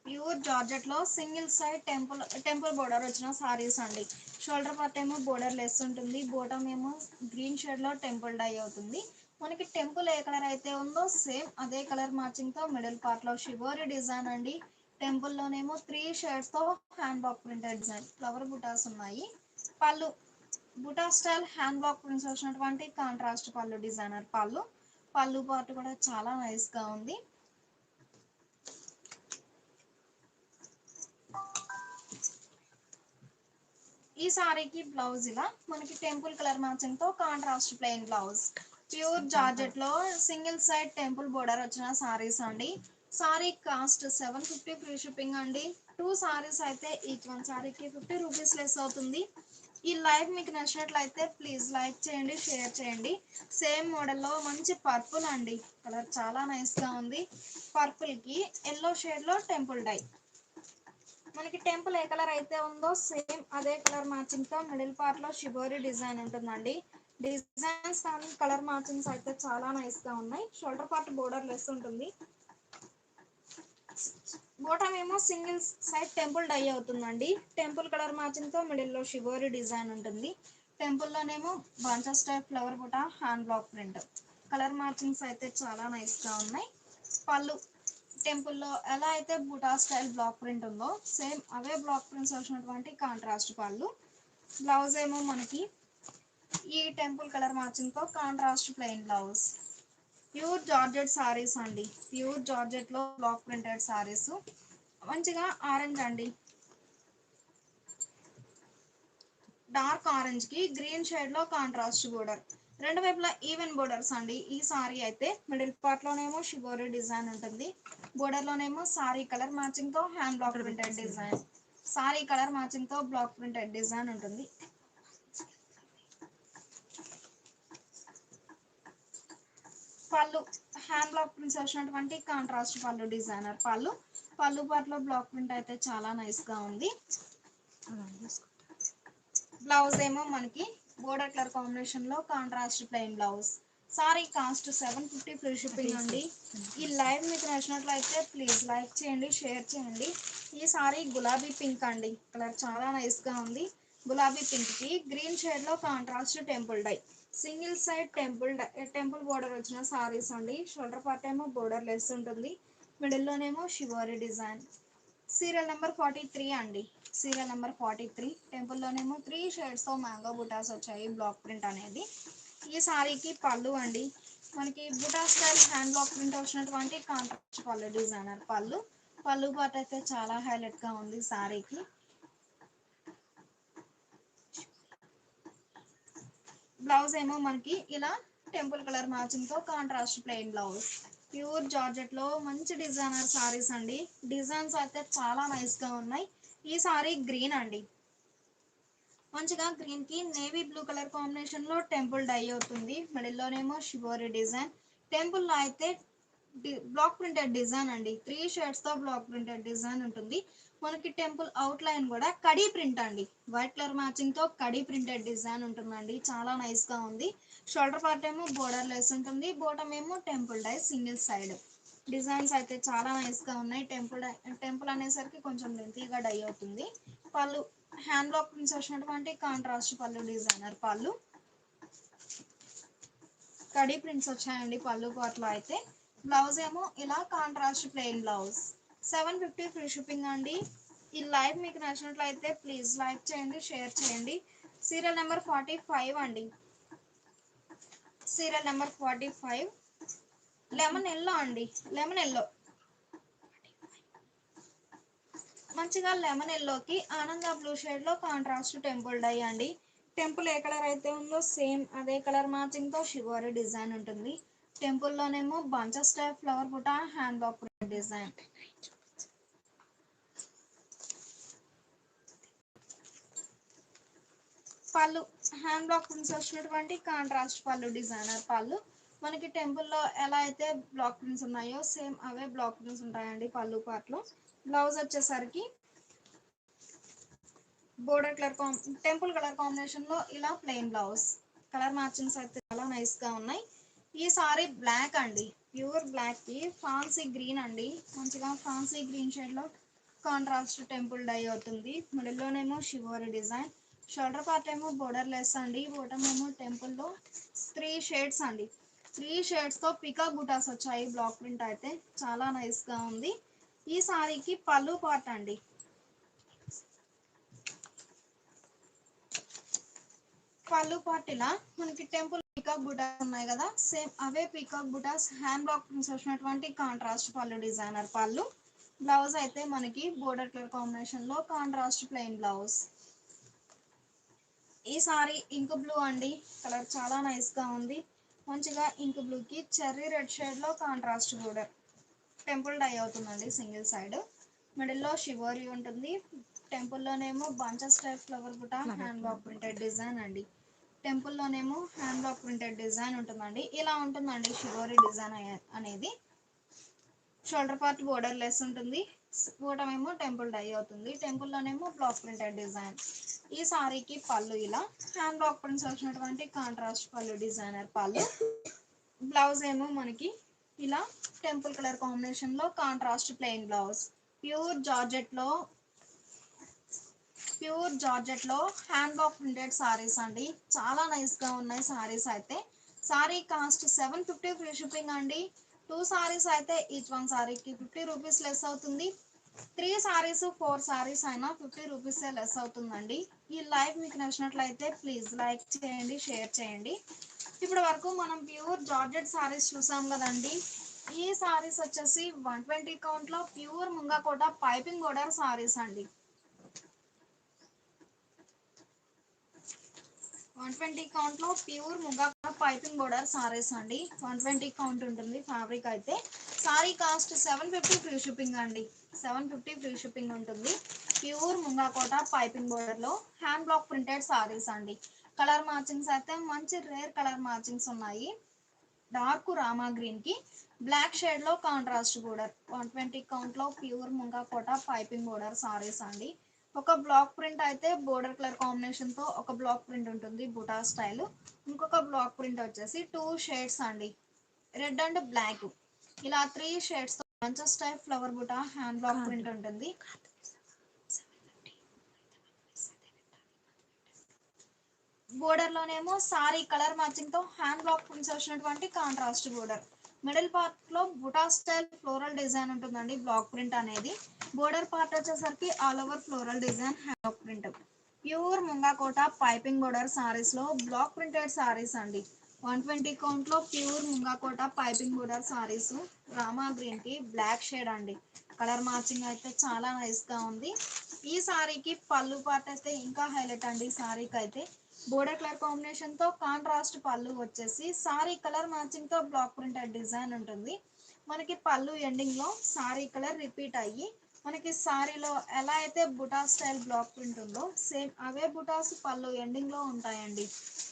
ప్యూర్ జార్జెట్ లో సింగిల్ సైడ్ టెంపుల్ బోర్డర్ వచ్చిన సారీస్ అండి. షోల్డర్ పార్ట్ ఏమో బోర్డర్ లెస్ ఉంటుంది. బోటమ్ ఏమో గ్రీన్ షేడ్ లో టెంపుల్ డై అవుతుంది. మనకి టెంపుల్ ఏ కలర్ అయితే ఉందో సేమ్ అదే కలర్ మ్యాచింగ్ తో మిడిల్ పార్ట్ లో షిబోరి డిజైన్ అండి. టెంపుల్ లోనేమో 3 షేడ్స్ తో hand block printed design flower butas ఉన్నాయి. Pallu buta style hand block prints వచ్చినటువంటి కాంట్రాస్ట్ పళ్ళు డిజైనర్ పళ్ళు. పళ్ళు పార్ట్ కూడా చాలా నైస్ గా ఉంది. ఈ సారీకి బ్లౌజ్ ఇలా మనకి టెంపుల్ కలర్ మ్యాచింగ్ తో contrast plain blouse. Pure georgette లో సింగిల్ సైడ్ టెంపుల్ బోర్డర్ వచ్చిన సారీస్ అండి. సారీ కాస్ట్ 750 ఫ్రీ షిప్పింగ్ అండి. 2 సారీస్ అయితే ఈచ్ వన్ సారీకి 50 రూపీస్ లెస్ అవుతుంది. ఈ లైవ్ మీకు నచ్చినట్లయితే ప్లీజ్ లైక్ చేయండి, షేర్ చేయండి. సేమ్ మోడల్లో మంచి పర్పుల్ అండి, కలర్ చాలా నైస్ గా ఉంది. పర్పుల్ కి ఎల్లో షేడ్ లో టెంపుల్ డై. మనకి టెంపుల్ ఏ కలర్ అయితే ఉందో సేమ్ అదే కలర్ మ్యాచింగ్ తో మిడిల్ పార్ట్ లో షిబోరి డిజైన్ ఉంటుందండి. డిజైన్స్ కానీ కలర్ మ్యాచింగ్స్ అయితే చాలా నైస్ గా ఉన్నాయి. షోల్డర్ పార్ట్ బోర్డర్ లెస్ ఉంటుంది. బోటమ్ ఏమో సింగిల్ సైడ్ టెంపుల్ డై అవుతుందండి. టెంపుల్ కలర్ మ్యాచింగ్ తో మిడిల్ లో షిబోరి డిజైన్ ఉంటుంది. టెంపుల్ లోనేమో bunches type flower buta hand block print. Colour matchings అయితే చాలా నైస్ గా ఉన్నాయి. పళ్ళు టెంపుల్ లో ఎలా అయితే బుటా స్టైల్ బ్లాక్ ప్రింట్ ఉందో సేమ్ అవే బ్లాక్ ప్రింట్స్ వచ్చినటువంటి కాంట్రాస్ట్ పళ్ళు. బ్లౌజ్ ఏమో మనకి ఈ టెంపుల్ కలర్ మ్యాచింగ్ తో contrast plain blouse. Pure georgette saris అండి. ప్యూర్ జార్జెట్ లో బ్లాక్ ప్రింటెడ్ సారీస్. మంచిగా ఆరెంజ్ అండి, డార్క్ ఆరెంజ్ కి గ్రీన్ షేడ్ లో కాంట్రాస్ట్ బోర్డర్. రెండు వైపులా ఈవెన్ బోర్డర్స్ అండి. ఈ సారీ అయితే మిడిల్ పార్ట్ లోనేమో షిబోరి డిజైన్ ఉంటుంది. బోర్డర్ లోనేమో సారీ కలర్ మ్యాచింగ్ తో hand block printed design. Sorry colour matching తో బ్లాక్ ప్రింటెడ్ డిజైన్ ఉంటుంది. పళ్ళు హ్యాండ్ బ్లాక్ ప్రింట్స్ వచ్చినటువంటి కాంట్రాస్ట్ పళ్ళు డిజైనర్ పళ్ళు. పళ్ళు పార్ట్ లో బ్లాక్ ప్రింట్ అయితే చాలా నైస్ గా ఉంది. బ్లౌజ్ ఏమో మనకి బోర్డర్ కలర్ కాంబినేషన్ లో contrast plain blouse. Sari cost 750 free shipping అండి. ఈ లైవ్ మీకు నచ్చినట్లయితే ప్లీజ్ లైక్ చేయండి, షేర్ చేయండి. ఈ సారీ గులాబీ పింక్ అండి, కలర్ చాలా నైస్ గా ఉంది. గులాబీ పింక్ కి గ్రీన్ షేడ్ లో contrast temple dye, single side temple border వచ్చిన సారీస్ అండి. షోల్డర్ పార్ట్ ఏమో బోర్డర్ లెస్ ఉంటుంది, మిడిల్ లోనేమో షివోరీ డిజైన్. సీరియల్ నెంబర్ 43 అండి. సీరియల్ నెంబర్ 43 టెంపుల్ లోనేమో 3 షేడ్స్ తో మ్యాంగో బుటాస్ వచ్చాయి, బ్లాక్ ప్రింట్ అనేది. ఈ సారీకి పళ్ళు అండి, మనకి buta style hand block print వచ్చినటువంటి కాంట్రాస్ట్ పళ్ళు డిజైనర్ పళ్ళు. పళ్ళు పాట అయితే చాలా హైలైట్ గా ఉంది సారీకి. బ్లౌజ్ ఏమో మనకి ఇలా టెంపుల్ కలర్ మ్యాచింగ్ తో contrast plain blouse. Pure georgette లో మంచి డిజైనర్ సారీస్ అండి. డిజైన్స్ అయితే చాలా నైస్ గా ఉన్నాయి. ఈ సారీ గ్రీన్ అండి, మంచిగా గ్రీన్ కి నేవీ బ్లూ కలర్ కాంబినేషన్ లో టెంపుల్ డై అవుతుంది, మిడిల్ లోనేమో షివోరీ డిజైన్. టెంపుల్ లో అయితే బ్లాక్ ప్రింటెడ్ డిజైన్ అండి, 3 షేడ్స్ తో బ్లాక్ ప్రింటెడ్ డిజైన్ ఉంటుంది. మనకి టెంపుల్ అవుట్ లైన్ కూడా కడీ ప్రింట్ అండి, వైట్ కలర్ మ్యాచింగ్ తో కడీ ప్రింటెడ్ డిజైన్ ఉంటుందండి, చాలా నైస్ గా ఉంది. షోల్డర్ పార్ట్ ఏమో బోర్డర్ లెస్ ఉంటుంది, బోటమ్ ఏమో temple dye single side. Designs అయితే చాలా నైస్ గా ఉన్నాయి. టెంపుల్ అనేసరికి కొంచెం లెంతీగా డై అవుతుంది. పళ్ళు హ్యాండ్ బ్లాక్ ప్రింట్స్ వచ్చినటువంటి కాంట్రాస్ట్ పళ్ళు డిజైనర్ పళ్ళు. కడీ ప్రింట్స్ వచ్చాయండి పళ్ళు పాటలో అయితే. బ్లౌజ్ ఏమో ఇలా contrast plain blouse. 750 free shipping అండి. ఈ లైవ్ మీకు నచ్చినట్లయితే ప్లీజ్ లైక్ చేయండి, షేర్ చేయండి. సీరియల్ నెంబర్ 45 అండి. సీరియల్ నెంబర్ 45 లెమన్ ఎల్లో అండి. లెమన్ ఎల్లో మంచిగా లెమన్ ఎల్లోకి ఆనంద బ్లూ షేడ్ లో కాంట్రాస్ట్ టెంపుల్ డై అండి. టెంపుల్ ఏ కలర్ అయితే ఉందో సేమ్ అదే కలర్ మ్యాచింగ్ తో షివోరీ డిజైన్ ఉంటుంది. టెంపుల్ లోనేమో బంచెస్ టైప్ ఫ్లవర్ బుట్ట హ్యాండ్ బ్లాక్ డిజైన్. పళ్ళు హ్యాండ్ బ్లాక్ ప్రింట్స్ వచ్చినటువంటి కాంట్రాస్ట్ పళ్ళు డిజైనర్ పళ్ళు. మనకి టెంపుల్లో ఎలా అయితే బ్లాక్ ప్రింట్స్ ఉన్నాయో సేమ్ అవే బ్లాక్ ప్రింట్స్ ఉంటాయండి పళ్ళు పార్ట్ లో. బ్లౌజ్ వచ్చేసరికి border colour temple colour combination లో ఇలా ప్లెయిన్ బ్లౌజ్. కలర్ మ్యాచింగ్స్ అయితే చాలా నైస్ గా ఉన్నాయి. ఈ సారీ బ్లాక్ అండి, ప్యూర్ బ్లాక్ కి ఫాన్సీ గ్రీన్ అండి, మంచిగా ఫాన్సీ గ్రీన్ షేడ్ లో కాంట్రాస్ట్ టెంపుల్ డై అవుతుంది. మిడిల్ లోనేమో షివోరీ డిజైన్. షోల్డర్ పార్ట్ ఏమో బోర్డర్ లెస్ అండి, బోటమ్ ఏమో టెంపుల్ లో 3 షేడ్స్ అండి. 3 షేడ్స్ తో పికాక్ బుటాస్ వచ్చాయి, బ్లాక్ ప్రింట్ అయితే చాలా నైస్ గా ఉంది. ఈ సారీకి పళ్ళు పార్ట్ అండి, పళ్ళు పార్ట్ ఇలా మనకి టెంపుల్ పీకాక్ బుటాస్ ఉన్నాయి కదా సేమ్ అవే peacock butas hand block prints వచ్చినటువంటి కాంట్రాస్ట్ పళ్ళు డిజైనర్ పళ్ళు. బ్లౌజ్ అయితే మనకి బోర్డర్ కలర్ కాంబినేషన్ లో కాంట్రాస్ట్ ప్లెయిన్ బ్లౌజ్. ఈ సారీ ఇంక్ బ్లూ అండి, కలర్ చాలా నైస్ గా ఉంది. మంచిగా ఇంక్ బ్లూ కి చెర్రీ రెడ్ షేడ్ లో కాంట్రాస్ట్ బోర్డర్ టెంపుల్ డై అవుతుందండి సింగిల్ సైడ్. మిడిల్ లో షివోరీ ఉంటుంది, టెంపుల్ లోనేమో bunches type flower buta hand block printed design అండి. టెంపుల్ లోనేమో హ్యాండ్ బ్లాక్ ప్రింటెడ్ డిజైన్ ఉంటుందండి, ఇలా ఉంటుందండి షివోరీ డిజైన్ అనేది. షోల్డర్ పార్ట్ బోర్డర్ లెస్ ఉంటుంది, బోటం ఏమో టెంపుల్ డై అవుతుంది, టెంపుల్ లోనేమో బ్లాక్ ప్రింటెడ్ డిజైన్. ఈ సారీకి పళ్ళు ఇలా హ్యాండ్ బ్లాక్ ప్రింట్స్ వచ్చినటువంటి కాంట్రాస్ట్ పళ్ళు డిజైనర్ పళ్ళు. బ్లౌజ్ ఏమో మనకి ఇలా టెంపుల్ కలర్ కాంబినేషన్ లో contrast plain blouse. Pure georgette లో హ్యాండ్ బ్లాక్ ప్రింటెడ్ సారీస్ అండి, చాలా నైస్ గా ఉన్నాయి సారీస్ అయితే. సారీ కాస్ట్ 750 ఫ్రీ షిప్పింగ్ అండి. 2 సారీస్ అయితే ఈచ్ వన్ సారీకి 50 రూపీస్ లెస్ అవుతుంది. 3 సారీస్ 4 సారీస్ అయినా 50 రూపీస్ లెస్ అవుతుందండి. ఈ లైవ్ మీకు నచ్చినట్లయితే ప్లీజ్ లైక్ చేయండి, షేర్ చేయండి. ఇప్పటి వరకు మనం ప్యూర్ జార్జెట్ సారీస్ చూసాం కదండి. ఈ సారీస్ వచ్చేసి 120 కౌంట్ లో ప్యూర్ ముంగాకోట పైపింగ్ బోర్డర్ సారీస్ అండి. 120 కౌంట్ లో ప్యూర్ ముంగాకోట పైపింగ్ బోర్డర్ సారీస్ అండి. 120 కౌంట్ ఉంటుంది ఫ్యాబ్రిక్ అయితే. సారీ కాస్ట్ 750 ఫ్రీ షిప్పింగ్ అండి, 750 ఫ్రీ షిప్పింగ్ ఉంటుంది. ప్యూర్ ముంగాకోట పైపింగ్ బోర్డర్ లో హ్యాండ్ బ్లాక్ ప్రింటెడ్ సారీస్ అండి. కలర్ మ్యాచింగ్స్ అయితే మంచి రేర్ కలర్ మ్యాచింగ్స్ ఉన్నాయి. డార్క్ రామా గ్రీన్ కి బ్లాక్ షేడ్ లో కాంట్రాస్ట్ బోర్డర్. 120 కౌంట్ లో ప్యూర్ ముంగాకోట పైపింగ్ బోర్డర్ సారీస్ అండి. ఒక బ్లాక్ ప్రింట్ అయితే బోర్డర్ కలర్ కాంబినేషన్ తో ఒక బ్లాక్ ప్రింట్ ఉంటుంది బుటా స్టైల్. ఇంకొక బ్లాక్ ప్రింట్ వచ్చేసి 2 షేడ్స్ అండి, రెడ్ అండ్ బ్లాక్. ఇలా 3 షేడ్స్ తో bunches type flower buta hand block print ఉంటుంది. బోర్డర్ లోనేమో సారీ కలర్ మ్యాచింగ్ తో హ్యాండ్ బ్లాక్ ప్రింట్స్ వచ్చినటువంటి కాంట్రాస్ట్ బోర్డర్. మిడిల్ పార్ట్ లో బుటా స్టైల్ ఫ్లోరల్ డిజైన్ ఉంటుందండి బ్లాక్ ప్రింట్ అనేది. బోర్డర్ పార్ట్ వచ్చేసరికి all over floral design hand print. Pure ముంగాకోట పైపింగ్ బోర్డర్ సారీస్ లో బ్లాక్ ప్రింటెడ్ సారీస్ అండి. 120 కౌంట్ లో ప్యూర్ ముంగాకోట piping border saris. Rama green కి బ్లాక్ షేడ్ అండి. కలర్ మ్యాచింగ్ అయితే చాలా నైస్ గా ఉంది. ఈ సారీకి పళ్ళు పార్ట్ అయితే ఇంకా హైలైట్ అండి. సారీకి అయితే బోర్డర్ కలర్ కాంబినేషన్ తో కాంట్రాస్ట్ పళ్ళు వచ్చేసి సారీ కలర్ మ్యాచింగ్ తో బ్లాక్ ప్రింటెడ్ డిజైన్ ఉంటుంది. మనకి పళ్ళు ఎండింగ్ లో సారీ కలర్ రిపీట్ అయ్యి మనకి సారీలో ఎలా అయితే బుటా స్టైల్ బ్లాక్ ప్రింట్ ఉందో సేమ్ అవే బుటాస్ పళ్ళు ఎండింగ్ లో ఉంటాయండి.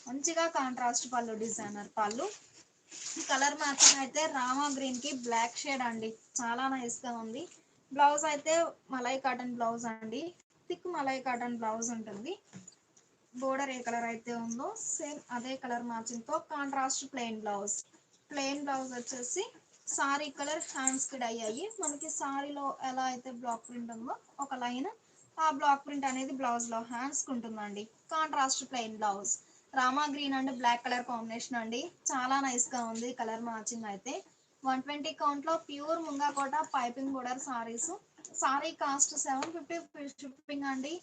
మంచిగా కాంట్రాస్ట్ పళ్ళు డిజైనర్ పళ్ళు. కలర్ మ్యాచింగ్ అయితే రామా గ్రీన్ కి బ్లాక్ షేడ్ అండి. చాలా నైస్ గా ఉంది. బ్లౌజ్ అయితే మలై కాటన్ బ్లౌజ్ అండి. థిక్ మలై కాటన్ బ్లౌజ్ ఉంటుంది. బోర్డర్ ఏ కలర్ అయితే ఉందో సేమ్ అదే కలర్ మ్యాచింగ్ తో contrast plain blouse. Plain blouse వచ్చేసి సారీ కలర్ హ్యాండ్స్ కి డై అయ్యి మనకి సారీలో ఎలా అయితే బ్లాక్ ప్రింట్ ఉందో ఒక లైన్ ఆ బ్లాక్ ప్రింట్ అనేది బ్లౌజ్ లో హ్యాండ్స్ కి ఉంటుందండి. Contrast plain blouse. Rama green and black colour combination అండి. చాలా నైస్ గా ఉంది కలర్ మ్యాచింగ్ అయితే. 120 కౌంట్ లో ప్యూర్ ముంగాకోట piping border saris. Sari cost 750 shipping అండి.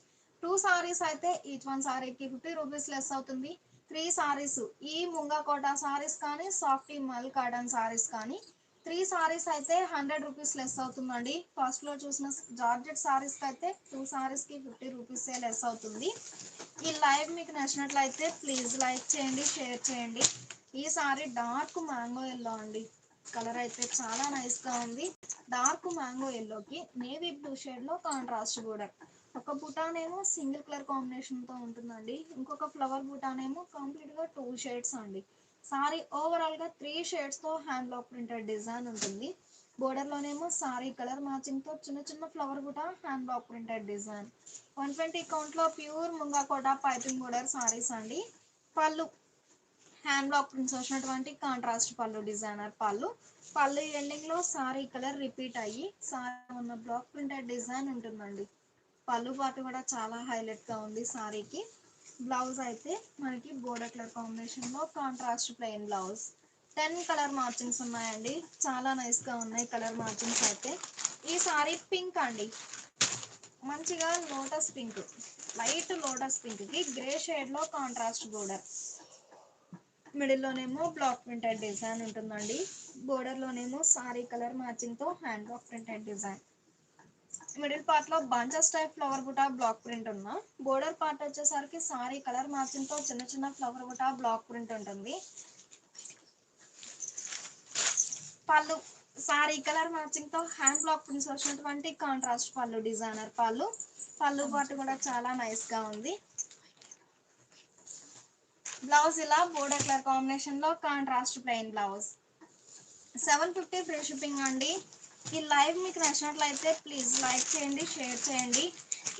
2 సారీస్ అయితే ఈచ్ వన్ సారీకి 50 రూపీస్ లెస్ అవుతుంది. 3 సారీస్ ఈ ముంగాకోట సారీస్ కానీ సాఫ్టీ మల్ కాటన్ సారీస్ కానీ 3 సారీస్ అయితే 100 రూపీస్ లెస్ అవుతుందండి. ఫస్ట్ లో చూసిన జార్జెట్ సారీస్ కి అయితే 2 సారీస్ కి 50 రూపీస్ లెస్ అవుతుంది. ఈ లైవ్ మీకు నచ్చినట్లయితే ప్లీజ్ లైక్ చేయండి, షేర్ చేయండి. ఈ సారీ డార్క్ మ్యాంగో ఎల్లో అండి. కలర్ అయితే చాలా నైస్ గా ఉంది. డార్క్ మ్యాంగో ఎల్లోకి నేవీ బ్లూ షేడ్ లో కాంట్రాస్ట్ బోర్డర్. ఒక బుటానేమో సింగిల్ కలర్ కాంబినేషన్ తో ఉంటుందండి. ఇంకొక ఫ్లవర్ బుటానేమో కంప్లీట్ గా 2 షేడ్స్ అండి. సారీ ఓవరాల్ గా 3 షేడ్స్ తో హ్యాండ్ బ్లాక్ ప్రింటెడ్ డిజైన్ ఉంటుంది. బోర్డర్ లోనేమో సారీ కలర్ మ్యాచింగ్ తో చిన్న చిన్న flower buta hand block printed design. 120 count లో ప్యూర్ ముంగాకోట పైపింగ్ బోర్డర్ సారీస్ అండి. పళ్ళు హ్యాండ్ బ్లాక్ ప్రింట్స్ వచ్చినటువంటి కాంట్రాస్ట్ పళ్ళు డిజైనర్ పళ్ళు. పళ్ళు ఎండింగ్ లో సారీ కలర్ రిపీట్ అయ్యి సారీ ఉన్న బ్లాక్ ప్రింటెడ్ డిజైన్ ఉంటుందండి. పళ్ళు పాటు కూడా చాలా హైలైట్ గా ఉంది సారీకి. బ్లౌజ్ అయితే మనకి బోర్డర్ కలర్ కాంబినేషన్ లో contrast plain blouse. 10 colour matchings ఉన్నాయండి. చాలా నైస్ గా ఉన్నాయి కలర్ మ్యాచింగ్స్ అయితే. ఈ సారీ పింక్ అండి. మంచిగా lotus pink, light lotus pink కి గ్రే షేడ్ లో కాంట్రాస్ట్ బోర్డర్. మిడిల్ లోనేమో బ్లాక్ ప్రింటెడ్ డిజైన్ ఉంటుందండి. బోర్డర్ లోనేమో సారీ కలర్ మ్యాచింగ్ తో hand block printed design. Middle part లో bunches type flower buta block print ఉన్న. బోర్డర్ పార్ట్ వచ్చేసరికి సారీ కలర్ మ్యాచింగ్ తో చిన్న చిన్న ఫ్లవర్ బుటా బ్లాక్ ప్రింట్ ఉంటుంది. పళ్ళు సారీ కలర్ మ్యాచింగ్ తో హ్యాండ్ బ్లాక్ ప్రింట్స్ వచ్చినటువంటి కాంట్రాస్ట్ పళ్ళు డిజైనర్ పళ్ళు. పళ్ళు పాటు కూడా చాలా నైస్ గా ఉంది. బ్లౌజ్ ఇలా బోర్డర్ కలర్ కాంబినేషన్ లో contrast plain blouse. 750 free shipping అండి. ఈ లైవ్ మీకు నచ్చినట్లయితే ప్లీజ్ లైక్ చేయండి, షేర్ చేయండి.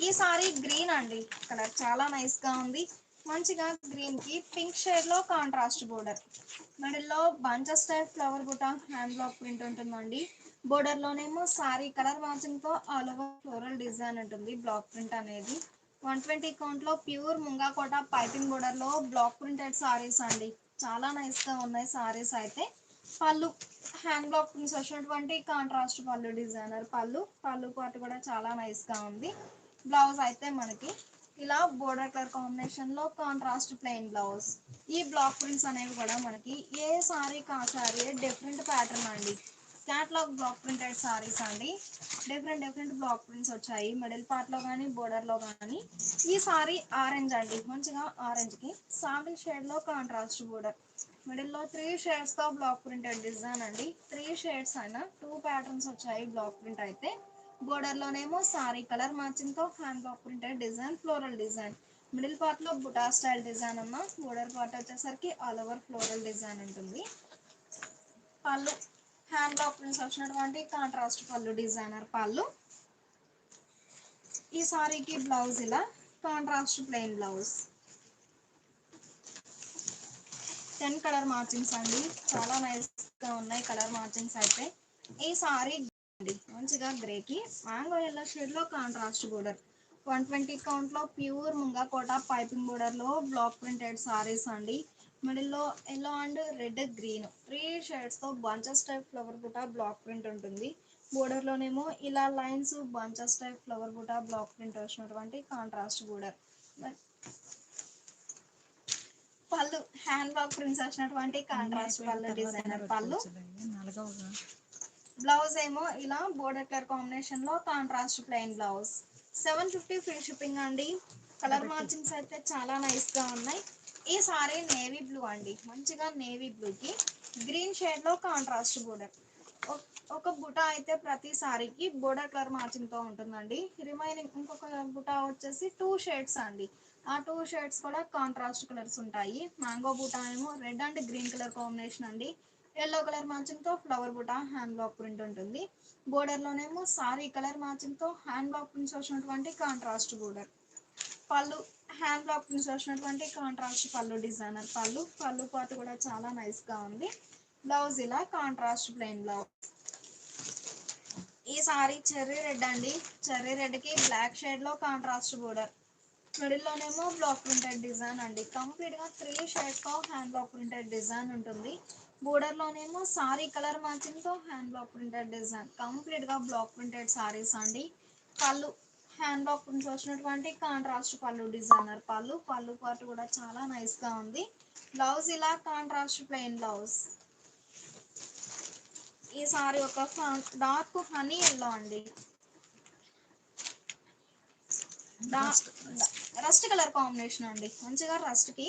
ఈ సారీ గ్రీన్ అండి. కలర్ చాలా నైస్ గా ఉంది. మంచిగా గ్రీన్ కి పింక్ షేడ్ లో కాంట్రాస్ట్ బోర్డర్. మిడిల్ లో bunches type flower buta hand block print ఉంటుందండి. బోర్డర్ లోనేమో సారీ కలర్ మ్యాచింగ్ తో ఆల్ ఓవర్ ఫ్లోరల్ డిజైన్ ఉంటుంది బ్లాక్ ప్రింట్ అనేది. 120 కౌంట్ లో ప్యూర్ ముంగాకోట పైపింగ్ బోర్డర్ లో బ్లాక్ ప్రింటెడ్ సారీస్ అండి. చాలా నైస్ గా ఉన్నాయి సారీస్ అయితే. పళ్ళు హ్యాండ్ బ్లాక్ ప్రింట్స్ వచ్చినటువంటి కాంట్రాస్ట్ పళ్ళు డిజైనర్ పళ్ళు. పళ్ళు పాటు కూడా చాలా నైస్ గా ఉంది. బ్లౌజ్ అయితే మనకి ఇలా బోర్డర్ కలర్ కాంబినేషన్ లో కాంట్రాస్ట్ ప్లెయిన్ బ్లౌజ్. ఈ బ్లాక్ ప్రింట్స్ అనేవి కూడా మనకి ఏ సారీ కా సారీ డిఫరెంట్ ప్యాటర్న్ అండి. క్యాట్లాగ్ బ్లాక్ ప్రింటెడ్ సారీస్ అండి. డిఫరెంట్ బ్లాక్ ప్రింట్స్ వచ్చాయి మిడిల్ పార్ట్ లో కానీ బోర్డర్ లో కానీ. ఈ సారీ ఆరెంజ్ అండి. మంచిగా ఆరెంజ్ కి సాండిల్ షేడ్ లో కాంట్రాస్ట్ బోర్డర్. మిడిల్ లో 3 షేడ్స్ తో బ్లాక్ ప్రింటెడ్ డిజైన్ అండి. 3 షేడ్స్ అయినా 2 ప్యాటర్న్స్ వచ్చాయి బ్లాక్ ప్రింట్ అయితే. బోర్డర్ లోనేమో సారీ కలర్ మ్యాచింగ్ తో hand block printed design floral design. Middle part లో బుటా స్టైల్ డిజైన్ ఉన్న. బోర్డర్ పార్ట్ వచ్చేసరికి ఆల్ ఓవర్ ఫ్లోరల్ డిజైన్ ఉంటుంది. పళ్ళు హ్యాండ్ బ్లాక్ ప్రింట్స్ వచ్చినటువంటి కాంట్రాస్ట్ పళ్ళు డిజైనర్ పళ్ళు. ఈ సారీకి బ్లౌజ్ ఇలా contrast plain blouse. 10 colour matchings అండి. చాలా నైస్ గా ఉన్నాయి కలర్ మ్యాచింగ్స్ అయితే. ఈ సారీ అండి మంచిగా గ్రే కి మ్యాంగో ఎల్లో షేడ్ లో కాంట్రాస్ట్ బోర్డర్. 120 కౌంట్లో ప్యూర్ ముంగా కోట పైపింగ్ బోర్డర్లో బ్లాక్ ప్రింటెడ్ సారీస్ అండి. మిడిల్లో ఎల్లో అండ్ రెడ్ గ్రీన్ 3 షేడ్స్తో bunches type flower buta block print ఉంటుంది. బోర్డర్లోనేమో ఇలా lines bunches type flower buta block print వచ్చినటువంటి కాంట్రాస్ట్ బోర్డర్. పళ్ళు హ్యాండ్ బ్లాక్ ప్రింట్స్ వచ్చినటువంటి కాంట్రాస్ట్ పళ్ళు డిజైనర్ పళ్ళు. బ్లౌజ్ ఏమో ఇలా బోర్డర్ కలర్ కాంబినేషన్ లో contrast plain blouse. 750 free shipping అండి. కలర్ మార్జిన్స్ అయితే చాలా నైస్ గా ఉన్నాయి. ఈ సారీ నేవీ బ్లూ అండి, మంచిగా నేవీ బ్లూకి గ్రీన్ షేడ్ లో కాంట్రాస్ట్ బోర్డర్. ఒక బుటా అయితే ప్రతి సారీకి బోర్డర్ కలర్ మార్జిన్ తో ఉంటుందండి. రిమైనింగ్ ఇంకొక బుటా వచ్చేసి 2 షేడ్స్ అండి. ఆ 2 షేడ్స్ కూడా కాంట్రాస్ట్ కలర్స్ ఉంటాయి. మ్యాంగో బుటా ఏమో red and green colour combination అండి. ఎల్లో కలర్ మ్యాచింగ్ తో flower buta hand block print ఉంటుంది. బోర్డర్ లోనేమో సారీ కలర్ మ్యాచింగ్ తో హ్యాండ్ బ్లాక్ ప్రింట్స్ వచ్చినటువంటి కాంట్రాస్ట్ బోర్డర్. పళ్ళు హ్యాండ్ బ్లాక్ ప్రింట్స్ వచ్చినటువంటి కాంట్రాస్ట్ పళ్ళు డిజైనర్ పళ్ళు. పళ్ళు పాటు కూడా చాలా నైస్ గా ఉంది. బ్లౌజ్ ఇలా కాంట్రాస్ట్ ప్లెయిన్ బ్లౌజ్. ఈ సారీ చెర్రీ రెడ్ అండి. చెర్రీ రెడ్ కి బ్లాక్ షేడ్ లో కాంట్రాస్ట్ బోర్డర్. మిడిల్ లోనేమో బ్లాక్ ప్రింటెడ్ డిజైన్ అండి. కంప్లీట్ గా 3 షేడ్స్ తో హ్యాండ్ బ్లాక్ ప్రింటెడ్ డిజైన్ ఉంటుంది. బోర్డర్ లోనేమో సారీ కలర్ మ్యాచింగ్ తో hand block printed design. Complete గా బ్లాక్ ప్రింటెడ్ సారీస్ అండి. పళ్ళు హ్యాండ్ బ్లాక్ ప్రింట్స్ వచ్చినటువంటి కాంట్రాస్ట్ పళ్ళు డిజైనర్ పళ్ళు. పళ్ళు పాటు కూడా చాలా నైస్ గా ఉంది. బ్లౌజ్ ఇలా కాంట్రాస్ట్ ప్లెయిన్ బ్లౌజ్. ఈ సారీ ఒక డార్క్ హనీ ఎల్లో అండి. రస్ట్ కలర్ కాంబినేషన్ అండి, మంచిగా రస్ట్ కి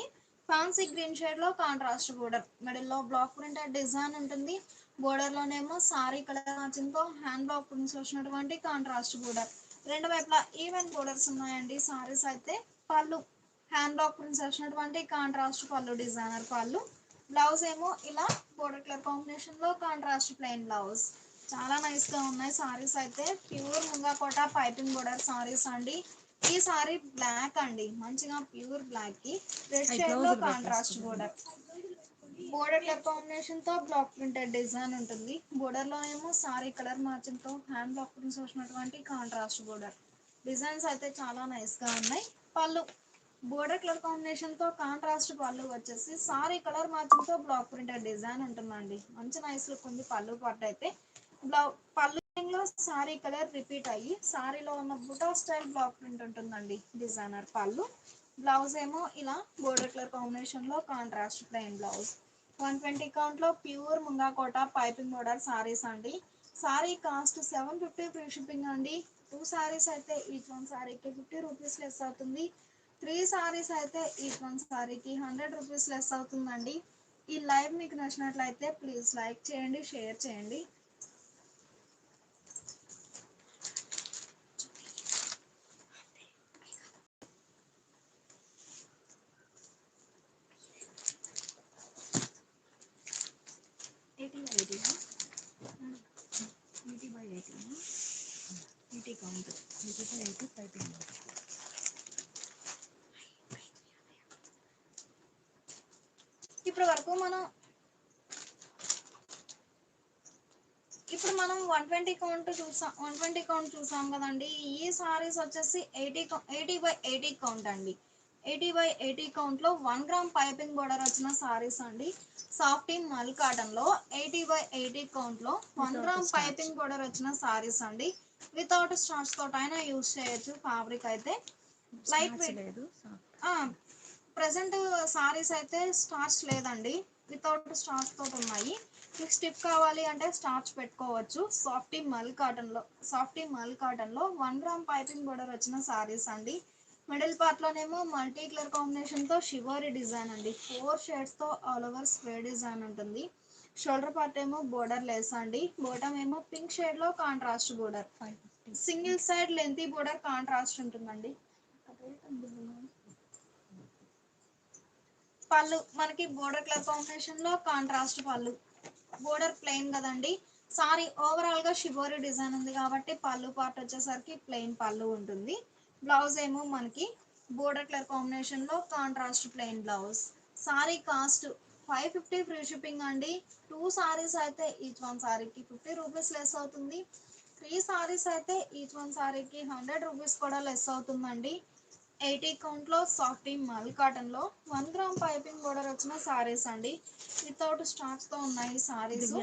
ఫ్యాన్సీ గ్రీన్ షేడ్ లో కాంట్రాస్ట్ బోర్డర్. మిడిల్ లో బ్లాక్ ప్రింటెడ్ డిజైన్ ఉంటుంది. బోర్డర్ లోనేమో సారీ కలర్ మ్యాచింగ్ తో హ్యాండ్ బ్లాక్ ప్రింట్స్ వచ్చినటువంటి కాంట్రాస్ట్ బోర్డర్. రెండు వైపులా ఈవెన్ బోర్డర్స్ ఉన్నాయండి సారీస్ అయితే. పళ్ళు హ్యాండ్ బ్లాక్ ప్రింట్స్ వచ్చినటువంటి కాంట్రాస్ట్ పళ్ళు డిజైనర్ పళ్ళు. బ్లౌజ్ ఏమో ఇలా బోర్డర్ కలర్ కాంబినేషన్ లో కాంట్రాస్ట్ ప్లెయిన్ బ్లౌజ్. చాలా నైస్ గా ఉన్నాయి సారీస్ అయితే. ప్యూర్ ముంగా కోట పైపింగ్ బోర్డర్ సారీస్ అండి. ఈ సారీ బ్లాక్ అండి, మంచిగా ప్యూర్ బ్లాక్ కి రెడ్ షేడ్ లో contrast border. Border colour combination తో బ్లాక్ ప్రింటెడ్ డిజైన్ ఉంటుంది. బోర్డర్ లో ఏమో సారీ కలర్ మ్యాచింగ్ తో హ్యాండ్ బ్లాక్ ప్రింట్స్ వచ్చినటువంటి కాంట్రాస్ట్ బోర్డర్. డిజైన్స్ అయితే చాలా నైస్ గా ఉన్నాయి. పళ్ళు బోర్డర్ కలర్ కాంబినేషన్ తో కాంట్రాస్ట్ పళ్ళు వచ్చేసి సారీ కలర్ మ్యాచింగ్ తో బ్లాక్ ప్రింటెడ్ డిజైన్ ఉంటుందండి. మంచి నైస్ లుక్ ఉంది పళ్ళు పార్ట్ అయితే. పళ్ళు లో సారీ కలర్ రిపీట్ అయ్యి సారీలో ఉన్న బుటా స్టైల్ బ్లాక్ ప్రింట్ ఉంటుందండి డిజైనర్ పళ్ళు. బ్లౌజ్ ఏమో ఇలా బోర్డర్ కలర్ కాంబినేషన్ లో కాంట్రాస్ట్ ప్లెయిన్ బ్లౌజ్. 120 కౌంట్ లో ప్యూర్ ముంగా కోట పైపింగ్ బోర్డర్ సారీస్ అండి. సారీ కాస్ట్ 750 ఫ్రీ షిప్పింగ్ అండి. 2 సారీస్ అయితే ఈచ్ వన్ సారీకి 50 రూపీస్ లెస్ అవుతుంది. 3 సారీస్ అయితే ఈచ్ వన్ సారీకి 100 రూపీస్ లెస్ అవుతుందండి. ఈ లైవ్ మీకు నచ్చినట్లయితే ప్లీజ్ లైక్ చేయండి, షేర్ చేయండి. ఇప్పుడు మనం 120 కౌంట్ చూసాం కదండి. ఈ సారీస్ వచ్చేసి 80/80 కౌంట్ అండి. 80/80 కౌంట్ లో 1 గ్రామ్ పైపింగ్ బోర్డర్ వచ్చిన సారీస్ అండి. సాఫ్టీ మల్ కాటన్ లో 80/80 కౌంట్ లో 1 గ్రామ్ పైపింగ్ బోర్డర్ వచ్చిన సారీస్ అండి. వితౌట్ స్టార్చ్ తోటైనా యూజ్ చేయొచ్చు. ఫ్యాబ్రిక్ అయితే లైట్ వెయిట్. ప్రెసెంట్ సారీస్ అయితే స్టార్చ్ లేదండి, వితౌట్ స్టార్చ్ తోటి ఉన్నాయి. మీకు స్టిఫ్ కావాలి అంటే స్టార్చ్ పెట్టుకోవచ్చు. సాఫ్టీ మల్ కాటన్ లో 1 గ్రామ్ పైపింగ్ బోర్డర్ వచ్చిన సారీస్ అండి. మిడిల్ పార్ట్ లోనేమో మల్టీ కలర్ కాంబినేషన్ తో షివోరీ డిజైన్ అండి. 4 షేడ్స్ తో ఆల్ ఓవర్ స్క్వేర్ డిజైన్ ఉంటుంది. షోల్డర్ పార్ట్ ఏమో బోర్డర్ లెస్ అండి. బాటమ్ ఏమో పింక్ షేడ్ లో contrast border. Single side lengthy border contrast ఉంటుందండి. పళ్ళు మనకి బోర్డర్ కలర్ కాంబినేషన్ లో కాంట్రాస్ట్ పళ్ళు. బోర్డర్ ప్లెయిన్ కదండి. సారీ ఓవరాల్ గా షిబోరి డిజైన్ ఉంది కాబట్టి పళ్ళు పార్ట్ వచ్చేసరికి ప్లెయిన్ పళ్ళు ఉంటుంది. బ్లౌజ్ ఏమో మనకి బోర్డర్ కలర్ కాంబినేషన్ లో contrast plain blouse. Sari cost 550 free shipping అండి. 2 సారీస్ అయితే ఈచ్ వన్ సారీకి 50 రూపీస్ లెస్ అవుతుంది. 3 సారీస్ అయితే ఈచ్ వన్ సారీకి 100 రూపీస్ కూడా లెస్ అవుతుందండి. 80 కౌంట్లో సాఫ్టీ మల్ కాటన్లో 1 గ్రామ్ పైపింగ్ బోర్డర్ వచ్చిన సారీస్ అండి. వితౌట్ స్టార్చ్తో ఉన్నాయి సారీస్.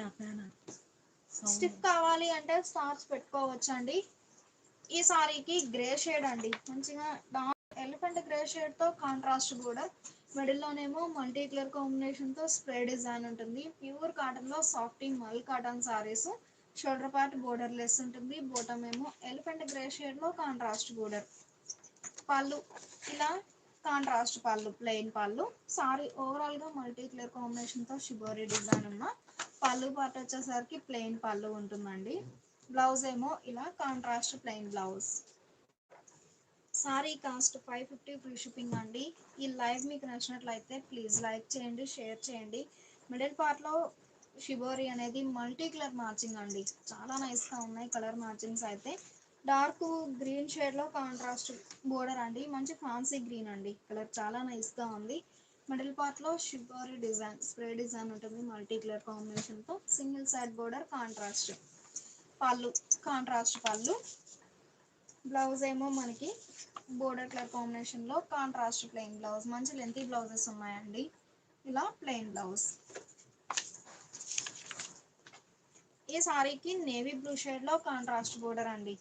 స్టిఫ్ కావాలి అంటే స్టార్చ్ పెట్టుకోవచ్చు అండి. ఈ సారీకి గ్రే షేడ్ అండి, మంచిగా డార్క్ ఎలిఫెంట్ గ్రే షేడ్తో కాంట్రాస్ట్ బోర్డర్. మిడిల్లోనేమో మల్టీ కలర్ కాంబినేషన్తో స్ప్రే డిజైన్ ఉంటుంది. ప్యూర్ కాటన్లో softy mul cotton saris. Shoulder part borderless ఉంటుంది. బోటమ్ ఏమో ఎలిఫెంట్ గ్రే షేడ్లో కాంట్రాస్ట్ బోర్డర్. పళ్ళు ఇలా కాంట్రాస్ట్ పళ్ళు, ప్లెయిన్ పళ్ళు. సారీ ఓవరాల్గా మల్టీ కలర్ కాంబినేషన్తో షిబోరి డిజైన్ ఉన్న పళ్ళు పార్ట్ వచ్చేసరికి ప్లెయిన్ పళ్ళు ఉంటుందండి. బ్లౌజ్ ఏమో ఇలా contrast plain blouse. Sari cost 550 free shipping అండి. ఈ లైవ్ మీకు నచ్చినట్లయితే ప్లీజ్ లైక్ చేయండి, షేర్ చేయండి. మిడిల్ పార్ట్లో షిబోరి అనేది మల్టీ కలర్ మ్యాచింగ్ అండి, చాలా నైస్గా ఉన్నాయి కలర్ మ్యాచింగ్స్ అయితే. డార్క్ గ్రీన్ షేడ్లో కాంట్రాస్ట్ బోర్డర్ అండి, మంచి ఫ్యాన్సీ గ్రీన్ అండి, కలర్ చాలా నైస్గా ఉంది. మిడిల్ పార్ట్లో షిబోరి డిజైన్, స్ప్రే డిజైన్ ఉంటుంది మల్టీ కలర్ కాంబినేషన్తో. Single side border contrast. పళ్ళు కాంట్రాస్ట్ పళ్ళు. బ్లౌజ్ ఏమో మనకి బోర్డర్ కలర్ కాంబినేషన్లో కాంట్రాస్ట్ ప్లెయిన్ బ్లౌజ్. మంచి లెంతీ బ్లౌజెస్ ఉన్నాయండి. ఇలా ప్లెయిన్ బ్లౌజ్. ఈ సారీకి నేవీ బ్లూ షేడ్లో కాంట్రాస్ట్ బోర్డర్ అండి.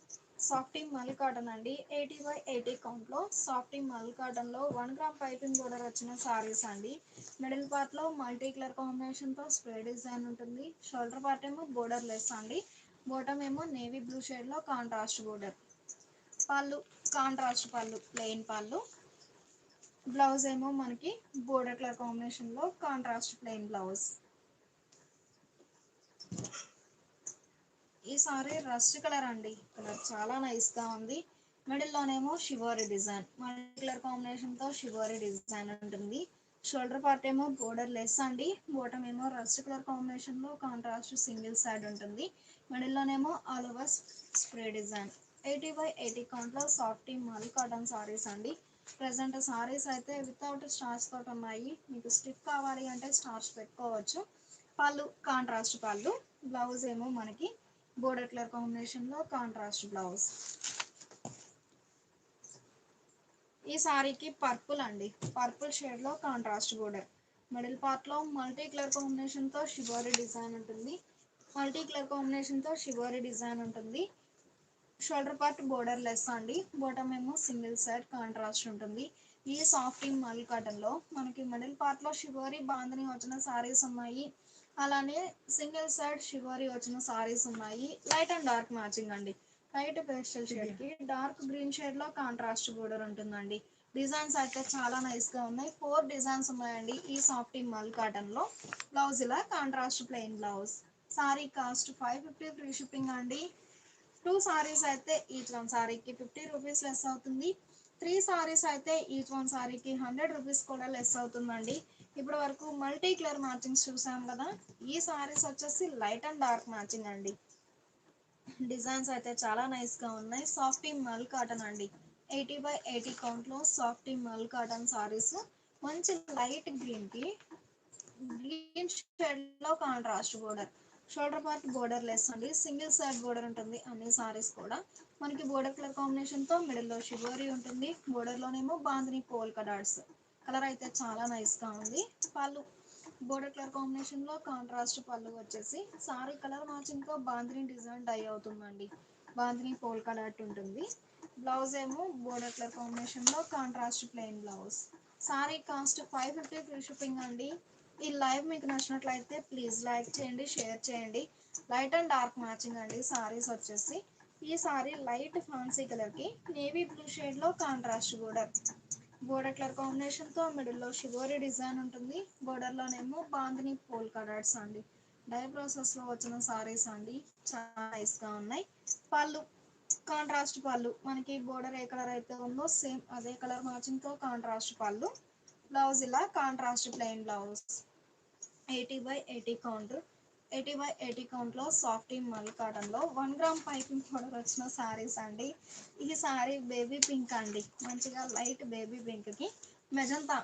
సాఫ్టీ మల్ కాటన్ అండి. 80/80 కౌంట్లో సాఫ్టీ మల్ కాటన్లో 1 గ్రామ్ పైపింగ్ బోర్డర్ వచ్చిన సారీస్ అండి. మిడిల్ పార్ట్లో మల్టీ కలర్ కాంబినేషన్తో స్ప్రే డిజైన్ ఉంటుంది. షోల్డర్ పార్ట్ ఏమో బోర్డర్ లెస్ అండి. బాటమ్ ఏమో నేవీ బ్లూ షేడ్లో కాంట్రాస్ట్ బోర్డర్. పళ్ళు కాంట్రాస్ట్ పళ్ళు, ప్లెయిన్ పళ్ళు. బ్లౌజ్ ఏమో మనకి బోర్డర్ కలర్ కాంబినేషన్లో కాంట్రాస్ట్ ప్లెయిన్ బ్లౌజ్. ఈ సారీ రస్ట్ కలర్ అండి, కలర్ చాలా నైస్గా ఉంది. మిడిల్లోనేమో షివోరి డిజైన్, మల్టీ కలర్ కాంబినేషన్తో షివోరి డిజైన్ ఉంటుంది. షోల్డర్ పార్ట్ ఏమో బోర్డర్ లెస్ అండి. బాటమ్ ఏమో రస్ట్ కలర్ కాంబినేషన్లో కాంట్రాస్ట్ సింగిల్ సైడ్ ఉంటుంది. మిడిల్లోనేమో ఆల్ ఓవర్ స్ప్రే డిజైన్. 80/80 కౌంట్లో సాఫ్టీ మల్ కాటన్ సారీస్ అండి. ప్రజెంట్ సారీస్ అయితే వితౌట్ స్టార్చ్ తోటి ఉన్నాయి. మీకు స్టిఫ్ కావాలి అంటే స్టార్చ్ పెట్టుకోవచ్చు. పళ్ళు కాంట్రాస్ట్ పళ్ళు. బ్లౌజ్ ఏమో మనకి బోర్డర్ కలర్ కాంబినేషన్లో కాంట్రాస్ట్ బ్లౌజ్. ఈ సారీకి పర్పుల్ అండి, పర్పుల్ షేడ్లో కాంట్రాస్ట్ బోర్డర్. మిడిల్ పార్ట్లో మల్టీ కలర్ కాంబినేషన్తో షిబోరి డిజైన్ ఉంటుంది. మల్టీ కలర్ కాంబినేషన్తో షిబోరి డిజైన్ ఉంటుంది. షోల్డర్ పార్ట్ బోర్డర్ లెస్ అండి. బాటమ్ ఏమో సింగిల్ సైడ్ కాంట్రాస్ట్ ఉంటుంది. ఈ సాఫ్టీ మల్ కాటన్లో మనకి మిడిల్ పార్ట్లో షిబోరి బాందని వచ్చిన సారీస్ ఉన్నాయి. అలానే సింగిల్ సైడ్ షిబోరి వచ్చిన సారీస్ ఉన్నాయి. లైట్ అండ్ డార్క్ మ్యాచింగ్ అండి. లైట్ పేస్టల్ షేడ్కి డార్క్ గ్రీన్ షేడ్లో కాంట్రాస్ట్ బోర్డర్ ఉంటుందండి. డిజైన్స్ అయితే చాలా నైస్గా ఉన్నాయి. 4 డిజైన్స్ ఉన్నాయండి ఈ సాఫ్టీ మల్ కాటన్లో. బ్లౌజ్ ఇలా contrast plain blouse. Sari cost 550 free shipping అండి. 2 సారీస్ అయితే ఈచ్ వన్ సారీకి 50 రూపీస్ లెస్ అవుతుంది. 3 సారీస్ అయితే ఈచ్ వన్ సారీకి 100 రూపీస్ కూడా లెస్ అవుతుందండి. ఇప్పటి వరకు మల్టీ కలర్ మ్యాచింగ్స్ చూసాం కదా. ఈ సారీస్ వచ్చేసి లైట్ అండ్ డార్క్ మ్యాచింగ్ అండి. డిజైన్స్ అయితే చాలా నైస్గా ఉన్నాయి. సాఫ్టీ మల్ కాటన్ అండి. 80/80 కౌంట్లో సాఫ్టీ మల్ కాటన్ సారీస్. మంచి లైట్ గ్రీన్కి గ్రీన్ షేడ్లో contrast border. Shoulder part border less అండి, సింగిల్ సైడ్ బోర్డర్ ఉంటుంది అన్ని సారీస్ కూడా. మనకి బోర్డర్ కలర్ కాంబినేషన్తో మిడిల్లో షిబోరి ఉంటుంది. బోర్డర్లోనేమో బాందిని పోల్కా డాట్స్. కలర్ అయితే చాలా నైస్గా ఉంది. పళ్ళు బోర్డర్ కలర్ కాంబినేషన్లో కాంట్రాస్ట్ పళ్ళు వచ్చేసి సారీ కలర్ మ్యాచింగ్తో బాందిని డిజైన్ డై అవుతుందండి. బాందిని పోల్కా డాట్ ఉంటుంది. బ్లౌజ్ ఏమో బోర్డర్ కలర్ కాంబినేషన్లో contrast plain blouse. Sari cost 550 free shipping అండి. ఈ లైవ్ మీకు నచ్చినట్లయితే ప్లీజ్ లైక్ చేయండి, షేర్ చేయండి. లైట్ అండ్ డార్క్ మ్యాచింగ్ అండి సారీస్ వచ్చేసి. ఈ సారీ లైట్ ఫ్యాన్సీ కలర్కి నేవీ బ్లూ షేడ్లో కాంట్రాస్ట్ బోర్డర్. బోర్డర్ కలర్ కాంబినేషన్తో మిడిల్లో షిబోరి డిజైన్ ఉంటుంది. బోర్డర్లోనేమో బాందిని పోల్కా డాట్స్ అండి. డై ప్రాసెస్లో వచ్చిన సారీస్ అండి, చాలా నైస్గా ఉన్నాయి. పళ్ళు కాంట్రాస్ట్ పళ్ళు, మనకి బోర్డర్ ఏ కలర్ అయితే ఉందో సేమ్ అదే కలర్ మ్యాచింగ్తో కాంట్రాస్ట్ పళ్ళు. బ్లౌజ్ ఇలా కాంట్రాస్ట్ ప్లెయిన్ బ్లౌజ్. 80/80 కౌంట్. 80/80 కౌంట్లో సాఫ్టీ మల్ కాటన్లో 1 గ్రామ్ పైపింగ్ బోర్డర్ వచ్చిన సారీస్ అండి. ఈ సారీ బేబీ పింక్ అండి, మంచిగా లైట్ బేబీ పింక్కి మెజంతా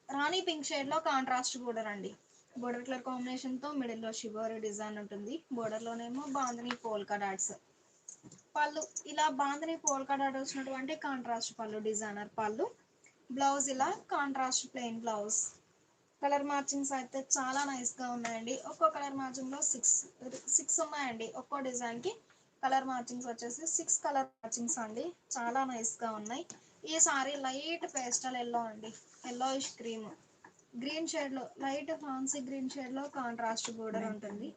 రాణి పింక్ షేడ్లో కాంట్రాస్ట్ బోర్డర్ అండి. బోర్డర్ కలర్ కాంబినేషన్తో మిడిల్లో షిబోరి డిజైన్ ఉంటుంది. బోర్డర్లోనేమో బాందిని పోల్కా డాట్స్. పళ్ళు ఇలా బాందని పోల్కా డాట్ వచ్చినటువంటి కాంట్రాస్ట్ పళ్ళు డిజైనర్ పళ్ళు. బ్లౌజ్ ఇలా contrast plain blouse. Colour matchings అయితే చాలా నైస్గా ఉన్నాయండి. ఒక్కో కలర్ మ్యాచింగ్లో సిక్స్ ఉన్నాయండి. ఒక్కో డిజైన్కి కలర్ మ్యాచింగ్స్ వచ్చేసి 6 కలర్ మ్యాచింగ్స్ అండి. చాలా నైస్గా ఉన్నాయి. ఈ సారీ లైట్ పేస్టల్ ఎల్లో అండి, ఎల్లోయిష్ గ్రీన్ షేడ్లో, లైట్ ఫాన్సీ గ్రీన్ షేడ్లో కాంట్రాస్ట్ బోర్డర్ ఉంటుంది.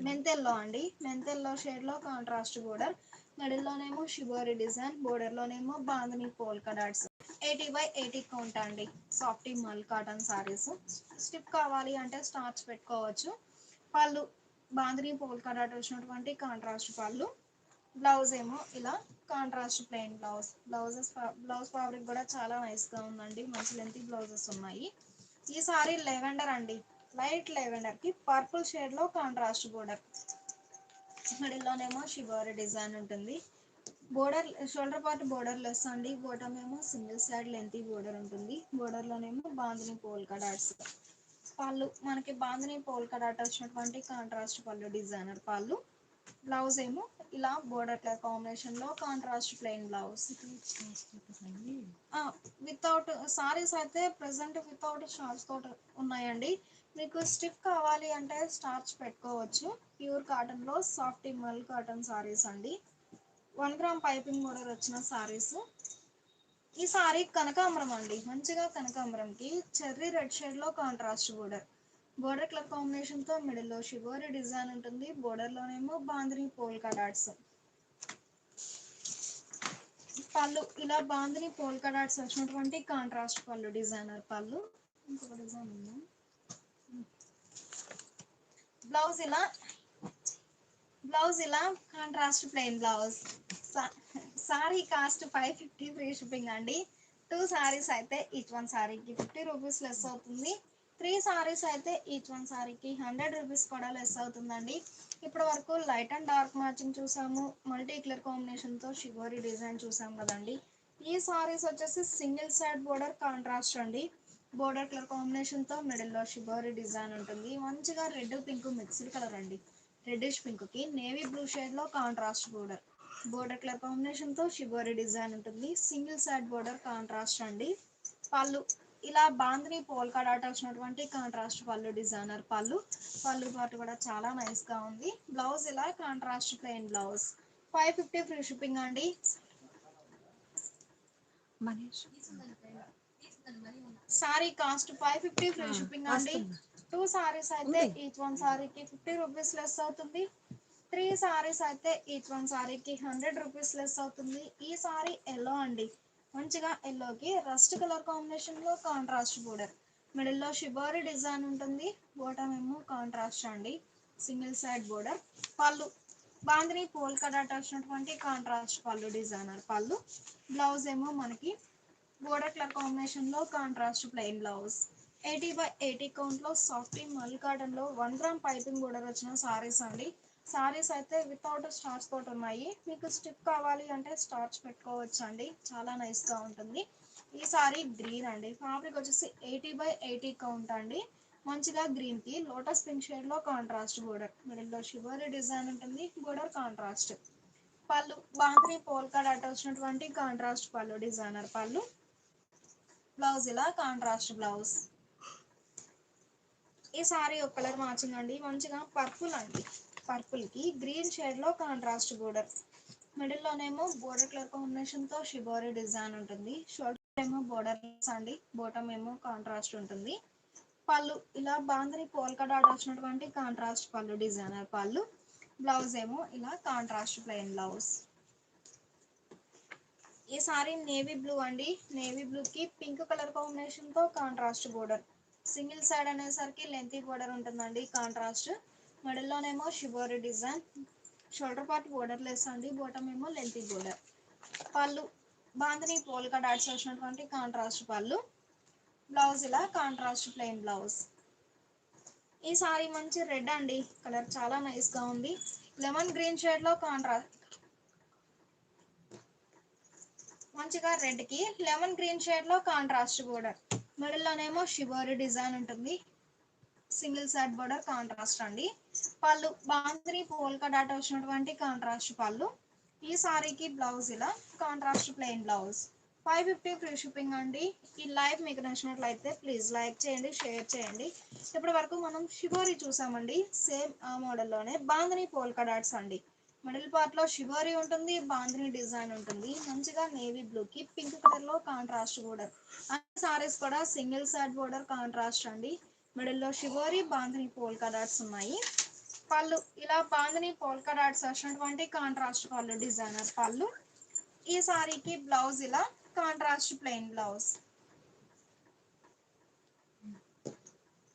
మెంతెల్లో అండి, మెంతెల్లో షేడ్లో కాంట్రాస్ట్ బోర్డర్. మిడిల్లోనేమో షిబోరి డిజైన్, బోర్డర్లోనేమో బాందని పోల్కా డాట్స్. 80/80 కౌంట్ అండి. Softy mul cotton saris. Stiff కావాలి అంటే స్టార్చ్ పెట్టుకోవచ్చు. పళ్ళు బాందని పోల్కా డాట్ వచ్చినటువంటి కాంట్రాస్ట్ పళ్ళు. బ్లౌజ్ ఏమో ఇలా contrast plain blouse. Blouse fabric కూడా చాలా నైస్గా ఉందండి. మంచి లెంతీ బ్లౌజెస్ ఉన్నాయి. ఈ సారీ లెవెండర్ అండి, లైట్ లెవెండర్కి పర్పుల్ షేడ్లో కాంట్రాస్ట్ బోర్డర్. మిడిల్లోనేమో షిబోరి డిజైన్ ఉంటుంది. Border shoulder part border less అండి. బాటమ్ ఏమో సింగిల్ సైడ్ లెంతీ బోర్డర్ ఉంటుంది. బోర్డర్లోనేమో బాందని పోల్కా డాట్స్. పళ్ళు మనకి బాందని పోల్కా డాట్ వచ్చినటువంటి కాంట్రాస్ట్ పళ్ళు డిజైనర్ పళ్ళు. బ్లౌజ్ ఏమో ఇలా బోర్డర్ కలర్ కాంబినేషన్లో contrast plain blouse. Without saris అయితే ప్రజెంట్ వితౌట్ స్టార్చ్ తోటి ఉన్నాయండి. మీకు స్టిఫ్ కావాలి అంటే స్టార్చ్ పెట్టుకోవచ్చు. ప్యూర్ కాటన్లో సాఫ్ట్ మల్ కాటన్ సారీస్ అండి. 1 గ్రామ్ పైపింగ్ బోర్డర్ వచ్చిన సారీస్. ఈ సారీ కనకాంబరం అండి, మంచిగా కనకాంబరంకి చెర్రీ రెడ్ షేడ్లో కాంట్రాస్ట్ బోర్డర్. బోర్డర్ కలర్ కాంబినేషన్తో మిడిల్లో షిబోరి డిజైన్ ఉంటుంది. బోర్డర్లోనేమో బాందని పోల్కా డాట్స్. పళ్ళు ఇలా బాందని పోల్కా డాట్స్ వచ్చినటువంటి కాంట్రాస్ట్ పళ్ళు డిజైనర్ పళ్ళు. ఇంకొక డిజైన్ ఉందా. బ్లౌజ్ ఇలా contrast plain blouse. Sari cost 550 free shipping అండి. 2 సారీస్ అయితే ఈచ్ వన్ సారీకి 50 రూపీస్ లెస్ అవుతుంది. 3 సారీస్ అయితే ఈచ్ వన్ సారీకి 100 రూపీస్ కూడా లెస్ అవుతుందండి. ఇప్పటి వరకు లైట్ అండ్ డార్క్ మ్యాచింగ్ చూసాము, మల్టీ కలర్ కాంబినేషన్తో షిబోరి డిజైన్ చూసాం కదండి. ఈ సారీస్ వచ్చేసి సింగిల్ సైడ్ బోర్డర్ కాంట్రాస్ట్ అండి. బోర్డర్ కలర్ కాంబినేషన్తో మిడిల్లో షిబోరి డిజైన్ ఉంటుంది. మంచిగా రెడ్ పింక్ మిక్స్డ్ కలర్ అండి. రెడ్డిష్ పింక్కి నేవీ బ్లూ షేడ్లో కాంట్రాస్ట్ బోర్డర్. బోర్డర్ కలర్ కాంబినేషన్తో షిబోరి డిజైన్ ఉంటుంది. సింగిల్ సైడ్ బోర్డర్ కాంట్రాస్ట్ అండి. పళ్ళు ఇలా బాందని పోల్కా డాట్ వచ్చినటువంటి కాంట్రాస్ట్ పళ్ళు డిజైనర్ పళ్ళు. పళ్ళు పాటు కూడా చాలా నైస్గా ఉంది. బ్లౌజ్ ఇలా contrast plain blouse. 550 free shipping అండి. సారీ కాస్ట్ 550 ఫ్రీ షిప్పింగ్ అండి. 2 సారీస్ అయితే ఈచ్ వన్ సారీకి 50 రూపీస్ లెస్ అవుతుంది. 3 సారీస్ అయితే ఈచ్ వన్ సారీకి 100 రూపీస్ లెస్ అవుతుంది. ఈ సారీ ఎల్లో అండి, మంచిగా ఎల్లోకి రస్ట్ కలర్ కాంబినేషన్లో కాంట్రాస్ట్ బోర్డర్. మిడిల్లో షిబోరి డిజైన్ ఉంటుంది. బాటమ్ ఏమో కాంట్రాస్ట్ అండి, single side border. Pallu bandhani polka dot వచ్చినటువంటి కాంట్రాస్ట్ పళ్ళు డిజైనర్ పళ్ళు. బ్లౌజ్ ఏమో మనకి బోర్డర్ కలర్ కాంబినేషన్లో కాంట్రాస్ట్ ప్లెయిన్ బ్లౌజ్. 80/80 కౌంట్లో సాఫ్టీ మల్ కాటన్లో 1 గ్రామ్ పైపింగ్ బోర్డర్ వచ్చిన సారీస్ అండి. సారీస్ అయితే వితౌట్ స్టార్చ్ తోటి ఉన్నాయి. మీకు స్టిప్ కావాలి అంటే స్టార్చ్ పెట్టుకోవచ్చు అండి. చాలా నైస్గా ఉంటుంది. ఈ సారీ గ్రీన్ అండి, ఫ్యాబ్రిక్ వచ్చేసి 80/80 కౌంట్ అండి. మంచిగా గ్రీన్కి లోటస్ పింక్ షేడ్లో కాంట్రాస్ట్ బోర్డర్. మిడిల్లో షిబోరి డిజైన్ ఉంటుంది. Border contrast. పళ్ళు బాందని పోల్కా డాట్ వచ్చినటువంటి కాంట్రాస్ట్ పళ్ళు డిజైనర్ పళ్ళు. బ్లౌజ్ ఇలా కాంట్రాస్ట్ బ్లౌజ్. ఈ సారీ ఒక కలర్ మ్యాచింగ్ అండి, మంచిగా పర్పుల్ అండి. పర్పుల్కి గ్రీన్ షేడ్లో కాంట్రాస్ట్ బోర్డర్. మిడిల్లోనేమో బోర్డర్ కలర్ కాంబినేషన్తో షిబోరి డిజైన్ ఉంటుంది. షోల్డర్ ఏమో బోర్డర్ లెస్ అండి. బాటమ్ ఏమో కాంట్రాస్ట్ ఉంటుంది. పళ్ళు ఇలా బాందని పోల్కా డాట్ వచ్చినటువంటి కాంట్రాస్ట్ పళ్ళు డిజైనర్ పళ్ళు. బ్లౌజ్ ఏమో ఇలా కాంట్రాస్ట్ ప్లెయిన్ బ్లౌజ్. ఈ సారీ నేవీ బ్లూ అండి, నేవీ బ్లూకి పింక్ కలర్ కాంబినేషన్తో కాంట్రాస్ట్ బోర్డర్. సింగిల్ సైడ్ అనేసరికి లెంతీ బోర్డర్ ఉంటుందండి కాంట్రాస్ట్. మిడిల్లోనేమో shibori design. Shoulder part border less అండి. బాటమ్ ఏమో lengthy border. Pallu bandhani polka dots వచ్చినటువంటి కాంట్రాస్ట్ పళ్ళు. బ్లౌజ్ ఇలా కాంట్రాస్ట్ ప్లెయిన్ బ్లౌజ్. ఈ సారీ మంచి రెడ్ అండి, కలర్ చాలా నైస్గా ఉంది. లెమన్ గ్రీన్ షేడ్లో కాంట్రాస్ట్, మంచిగా రెడ్కి లెమన్ గ్రీన్ షేడ్లో కాంట్రాస్ట్ బోర్డర్. మిడిల్లోనేమో షిబోరి డిజైన్ ఉంటుంది. సింగిల్ సైడ్ బోర్డర్ కాంట్రాస్ట్ అండి. పళ్ళు బాందని పోల్కా డాట్ వచ్చినటువంటి కాంట్రాస్ట్ పళ్ళు. ఈ సారీకి బ్లౌజ్ ఇలా contrast plain blouse. 550 free shipping అండి. ఈ లైవ్ మీకు నచ్చినట్లయితే ప్లీజ్ లైక్ చేయండి, షేర్ చేయండి. ఇప్పటి వరకు మనం షిబోరి చూసామండి. సేమ్ ఆ మోడల్లోనే బాందిని పోల్కా డాట్స్ అండి. మిడిల్ పార్ట్ లో షిబోరి ఉంటుంది, బాందిని డిజైన్ ఉంటుంది. మంచిగా నేవీ బ్లూ కి పింక్ కలర్ లో కాంట్రాస్ట్ బోర్డర్. అన్ని సారీస్ కూడా సింగిల్ సైడ్ బోర్డర్ కాంట్రాస్ట్ అండి. మిడిల్ లో షిబోరి బాందిని పోల్కా డాట్స్ ఉన్నాయి. పళ్ళు ఇలా బాందిని పోల్కా డాట్స్ వచ్చినటువంటి కాంట్రాస్ట్ పళ్ళు డిజైనర్ పళ్ళు. ఈ సారీకి బ్లౌజ్ ఇలా కాంట్రాస్ట్ ప్లెయిన్ బ్లౌజ్.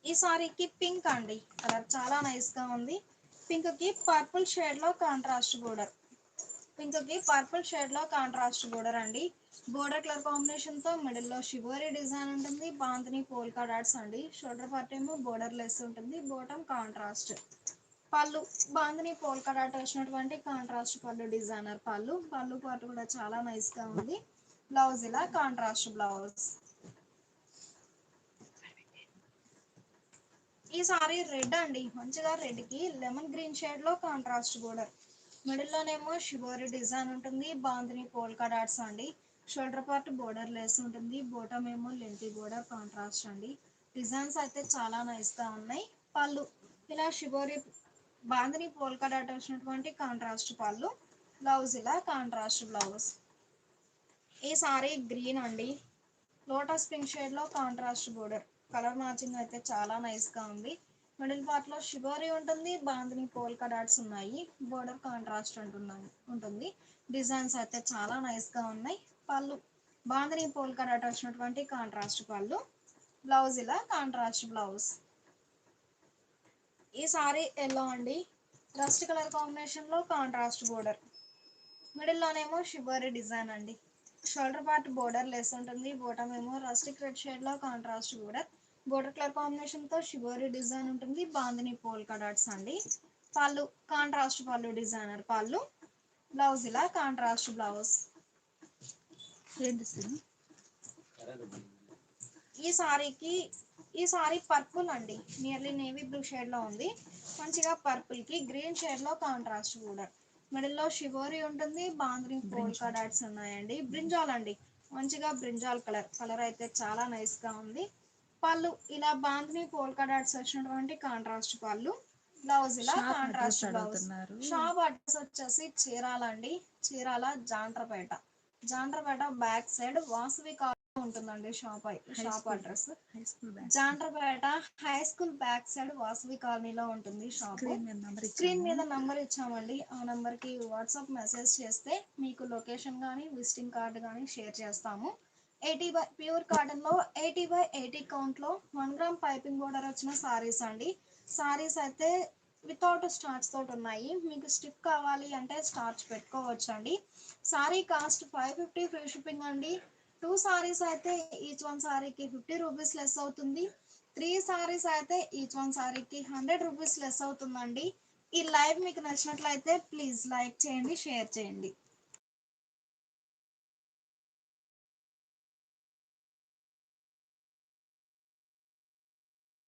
ఈ సారీకి పింక్ అండి, కలర్ చాలా నైస్ గా ఉంది. పింక్ కి పర్పుల్ షేడ్ లో కాంట్రాస్ట్ బోర్డర్. పింక్ కి పర్పుల్ షేడ్ లో కాంట్రాస్ట్ బోర్డర్ అండి. బోర్డర్ కలర్ కాంబినేషన్ తో మిడిల్ లో షిబోరి డిజైన్ ఉంటుంది. బాందిని పోల్కా డాట్స్ అండి. షోల్డర్ పార్ట్ ఏమో బోర్డర్ లెస్ ఉంటుంది, బోటం కాంట్రాస్ట్. పళ్ళు బాందిని పోల్కా డాట్ వచ్చినటువంటి కాంట్రాస్ట్ పళ్ళు డిజైనర్ పళ్ళు. పళ్ళు పాటు కూడా చాలా నైస్ గా ఉంది. బ్లౌజ్ ఇలా కాంట్రాస్ట్ బ్లౌజ్. ఈ సారీ రెడ్ అండి, మంచిగా రెడ్ కి లెమన్ గ్రీన్ షేడ్ లో కాంట్రాస్ట్ బోర్డర్. మిడిల్ లోనేమో షిబోరి డిజైన్ ఉంటుంది. బాందిని పోల్కా డాట్స్ అండి. షోల్డర్ పార్ట్ బోర్డర్ లెస్ ఉంటుంది, బోటం ఏమో లెంతీ బోర్డర్ కాంట్రాస్ట్ అండి. డిజైన్స్ అయితే చాలా నైస్ గా ఉన్నాయి. పళ్ళు ఇలా షిబోరి బాందిని పోల్కా డాట్ వచ్చినటువంటి కాంట్రాస్ట్ పళ్ళు. బ్లౌజ్ ఇలా కాంట్రాస్ట్ బ్లౌజ్. ఈ సారీ గ్రీన్ అండి, లోటస్ పింక్ షేడ్ లో కాంట్రాస్ట్ బోర్డర్. కలర్ మ్యాచింగ్ అయితే చాలా నైస్ గా ఉంది. మిడిల్ పార్ట్ లో షిబోరి ఉంటుంది, బాందిని పోల్కా డాట్స్ ఉన్నాయి. బోర్డర్ కాంట్రాస్ట్ ఉంటుంది. డిజైన్స్ అయితే చాలా నైస్ గా ఉన్నాయి. పళ్ళు బాందిని పోల్కా డాట్ వచ్చినటువంటి కాంట్రాస్ట్ పళ్ళు. బ్లౌజ్ ఇలా కాంట్రాస్ట్ బ్లౌజ్. ఈ సారీ ఎల్లో అండి, రస్ట్ కలర్ కాంబినేషన్ లో కాంట్రాస్ట్ బోర్డర్. మిడిల్ లోనేమో షిబోరి డిజైన్ అండి. షోల్డర్ పార్ట్ బోర్డర్ లెస్ ఉంటుంది, బోటం ఏమో రస్టిక్ రెడ్ షేడ్ లో contrast border. Border colour combination తో షిబోరి డిజైన్ ఉంటుంది. బాందిని పోల్కా డాట్స్ అండి. పళ్ళు కాంట్రాస్ట్ పళ్ళు డిజైనర్ పళ్ళు. బ్లౌజ్ ఇలా కాంట్రాస్ట్ బ్లౌజ్. ఈ సారీ పర్పుల్ అండి, నియర్లీ నేవీ బ్లూ షేడ్ లో ఉంది. మంచిగా పర్పుల్ కి గ్రీన్ షేడ్ లో కాంట్రాస్ట్ బోర్డర్. మిడిల్ లో షిబోరి ఉంటుంది, బాందిని పోల్కా డాట్స్ ఉన్నాయండి. బ్రింజాల్ అండి, మంచిగా బ్రింజాల్ కలర్ అయితే చాలా నైస్ గా ఉంది. పళ్ళు ఇలా బాందిని పోల్కా డాట్స్ వచ్చినటువంటి కాంట్రాస్ట్ పళ్ళు. బ్లౌజ్ ఇలా కాంట్రాస్ట్ బ్లౌజ్. షాప్ అడ్రస్ వచ్చేసి చీరాల అండి, చీరాల జాండ్రపేట బ్యాక్ సైడ్ వాసవి ఉంటుందండి. Shop address Jandrapeta high school back side Vasavi కాలనీలో ఉంటుంది షాప్. స్క్రీన్ మీద నంబర్ ఇచ్చామండి, ఆ నంబర్ కి వాట్సాప్ మెసేజ్ చేస్తే మీకు లొకేషన్ కానీ విజిటింగ్ కార్డ్ కానీ షేర్ చేస్తాము. 80 బై ప్యూర్ కాటన్ లో 80/80 కౌంట్ లో 1 గ్రామ్ పైపింగ్ బోర్డర్ వచ్చిన సారీస్ అండి. సారీస్ అయితే వితౌట్ స్టార్చ్ తోటి ఉన్నాయి. మీకు స్టిప్ కావాలి అంటే స్టార్చ్ పెట్టుకోవచ్చు అండి. సారీ కాస్ట్ 550 ఫ్రీ షిప్పింగ్ అండి. 2 సారీస్ అయితే ఈచ్ వన్ సారీకి 50 రూపీస్ లెస్ అవుతుంది. 3 సారీస్ అయితే ఈచ్ వన్ సారీకి 100 రూపీస్ లెస్ అవుతుందండి. ఈ లైవ్ మీకు నచ్చినట్లయితే ప్లీజ్ లైక్ చేయండి, షేర్ చేయండి.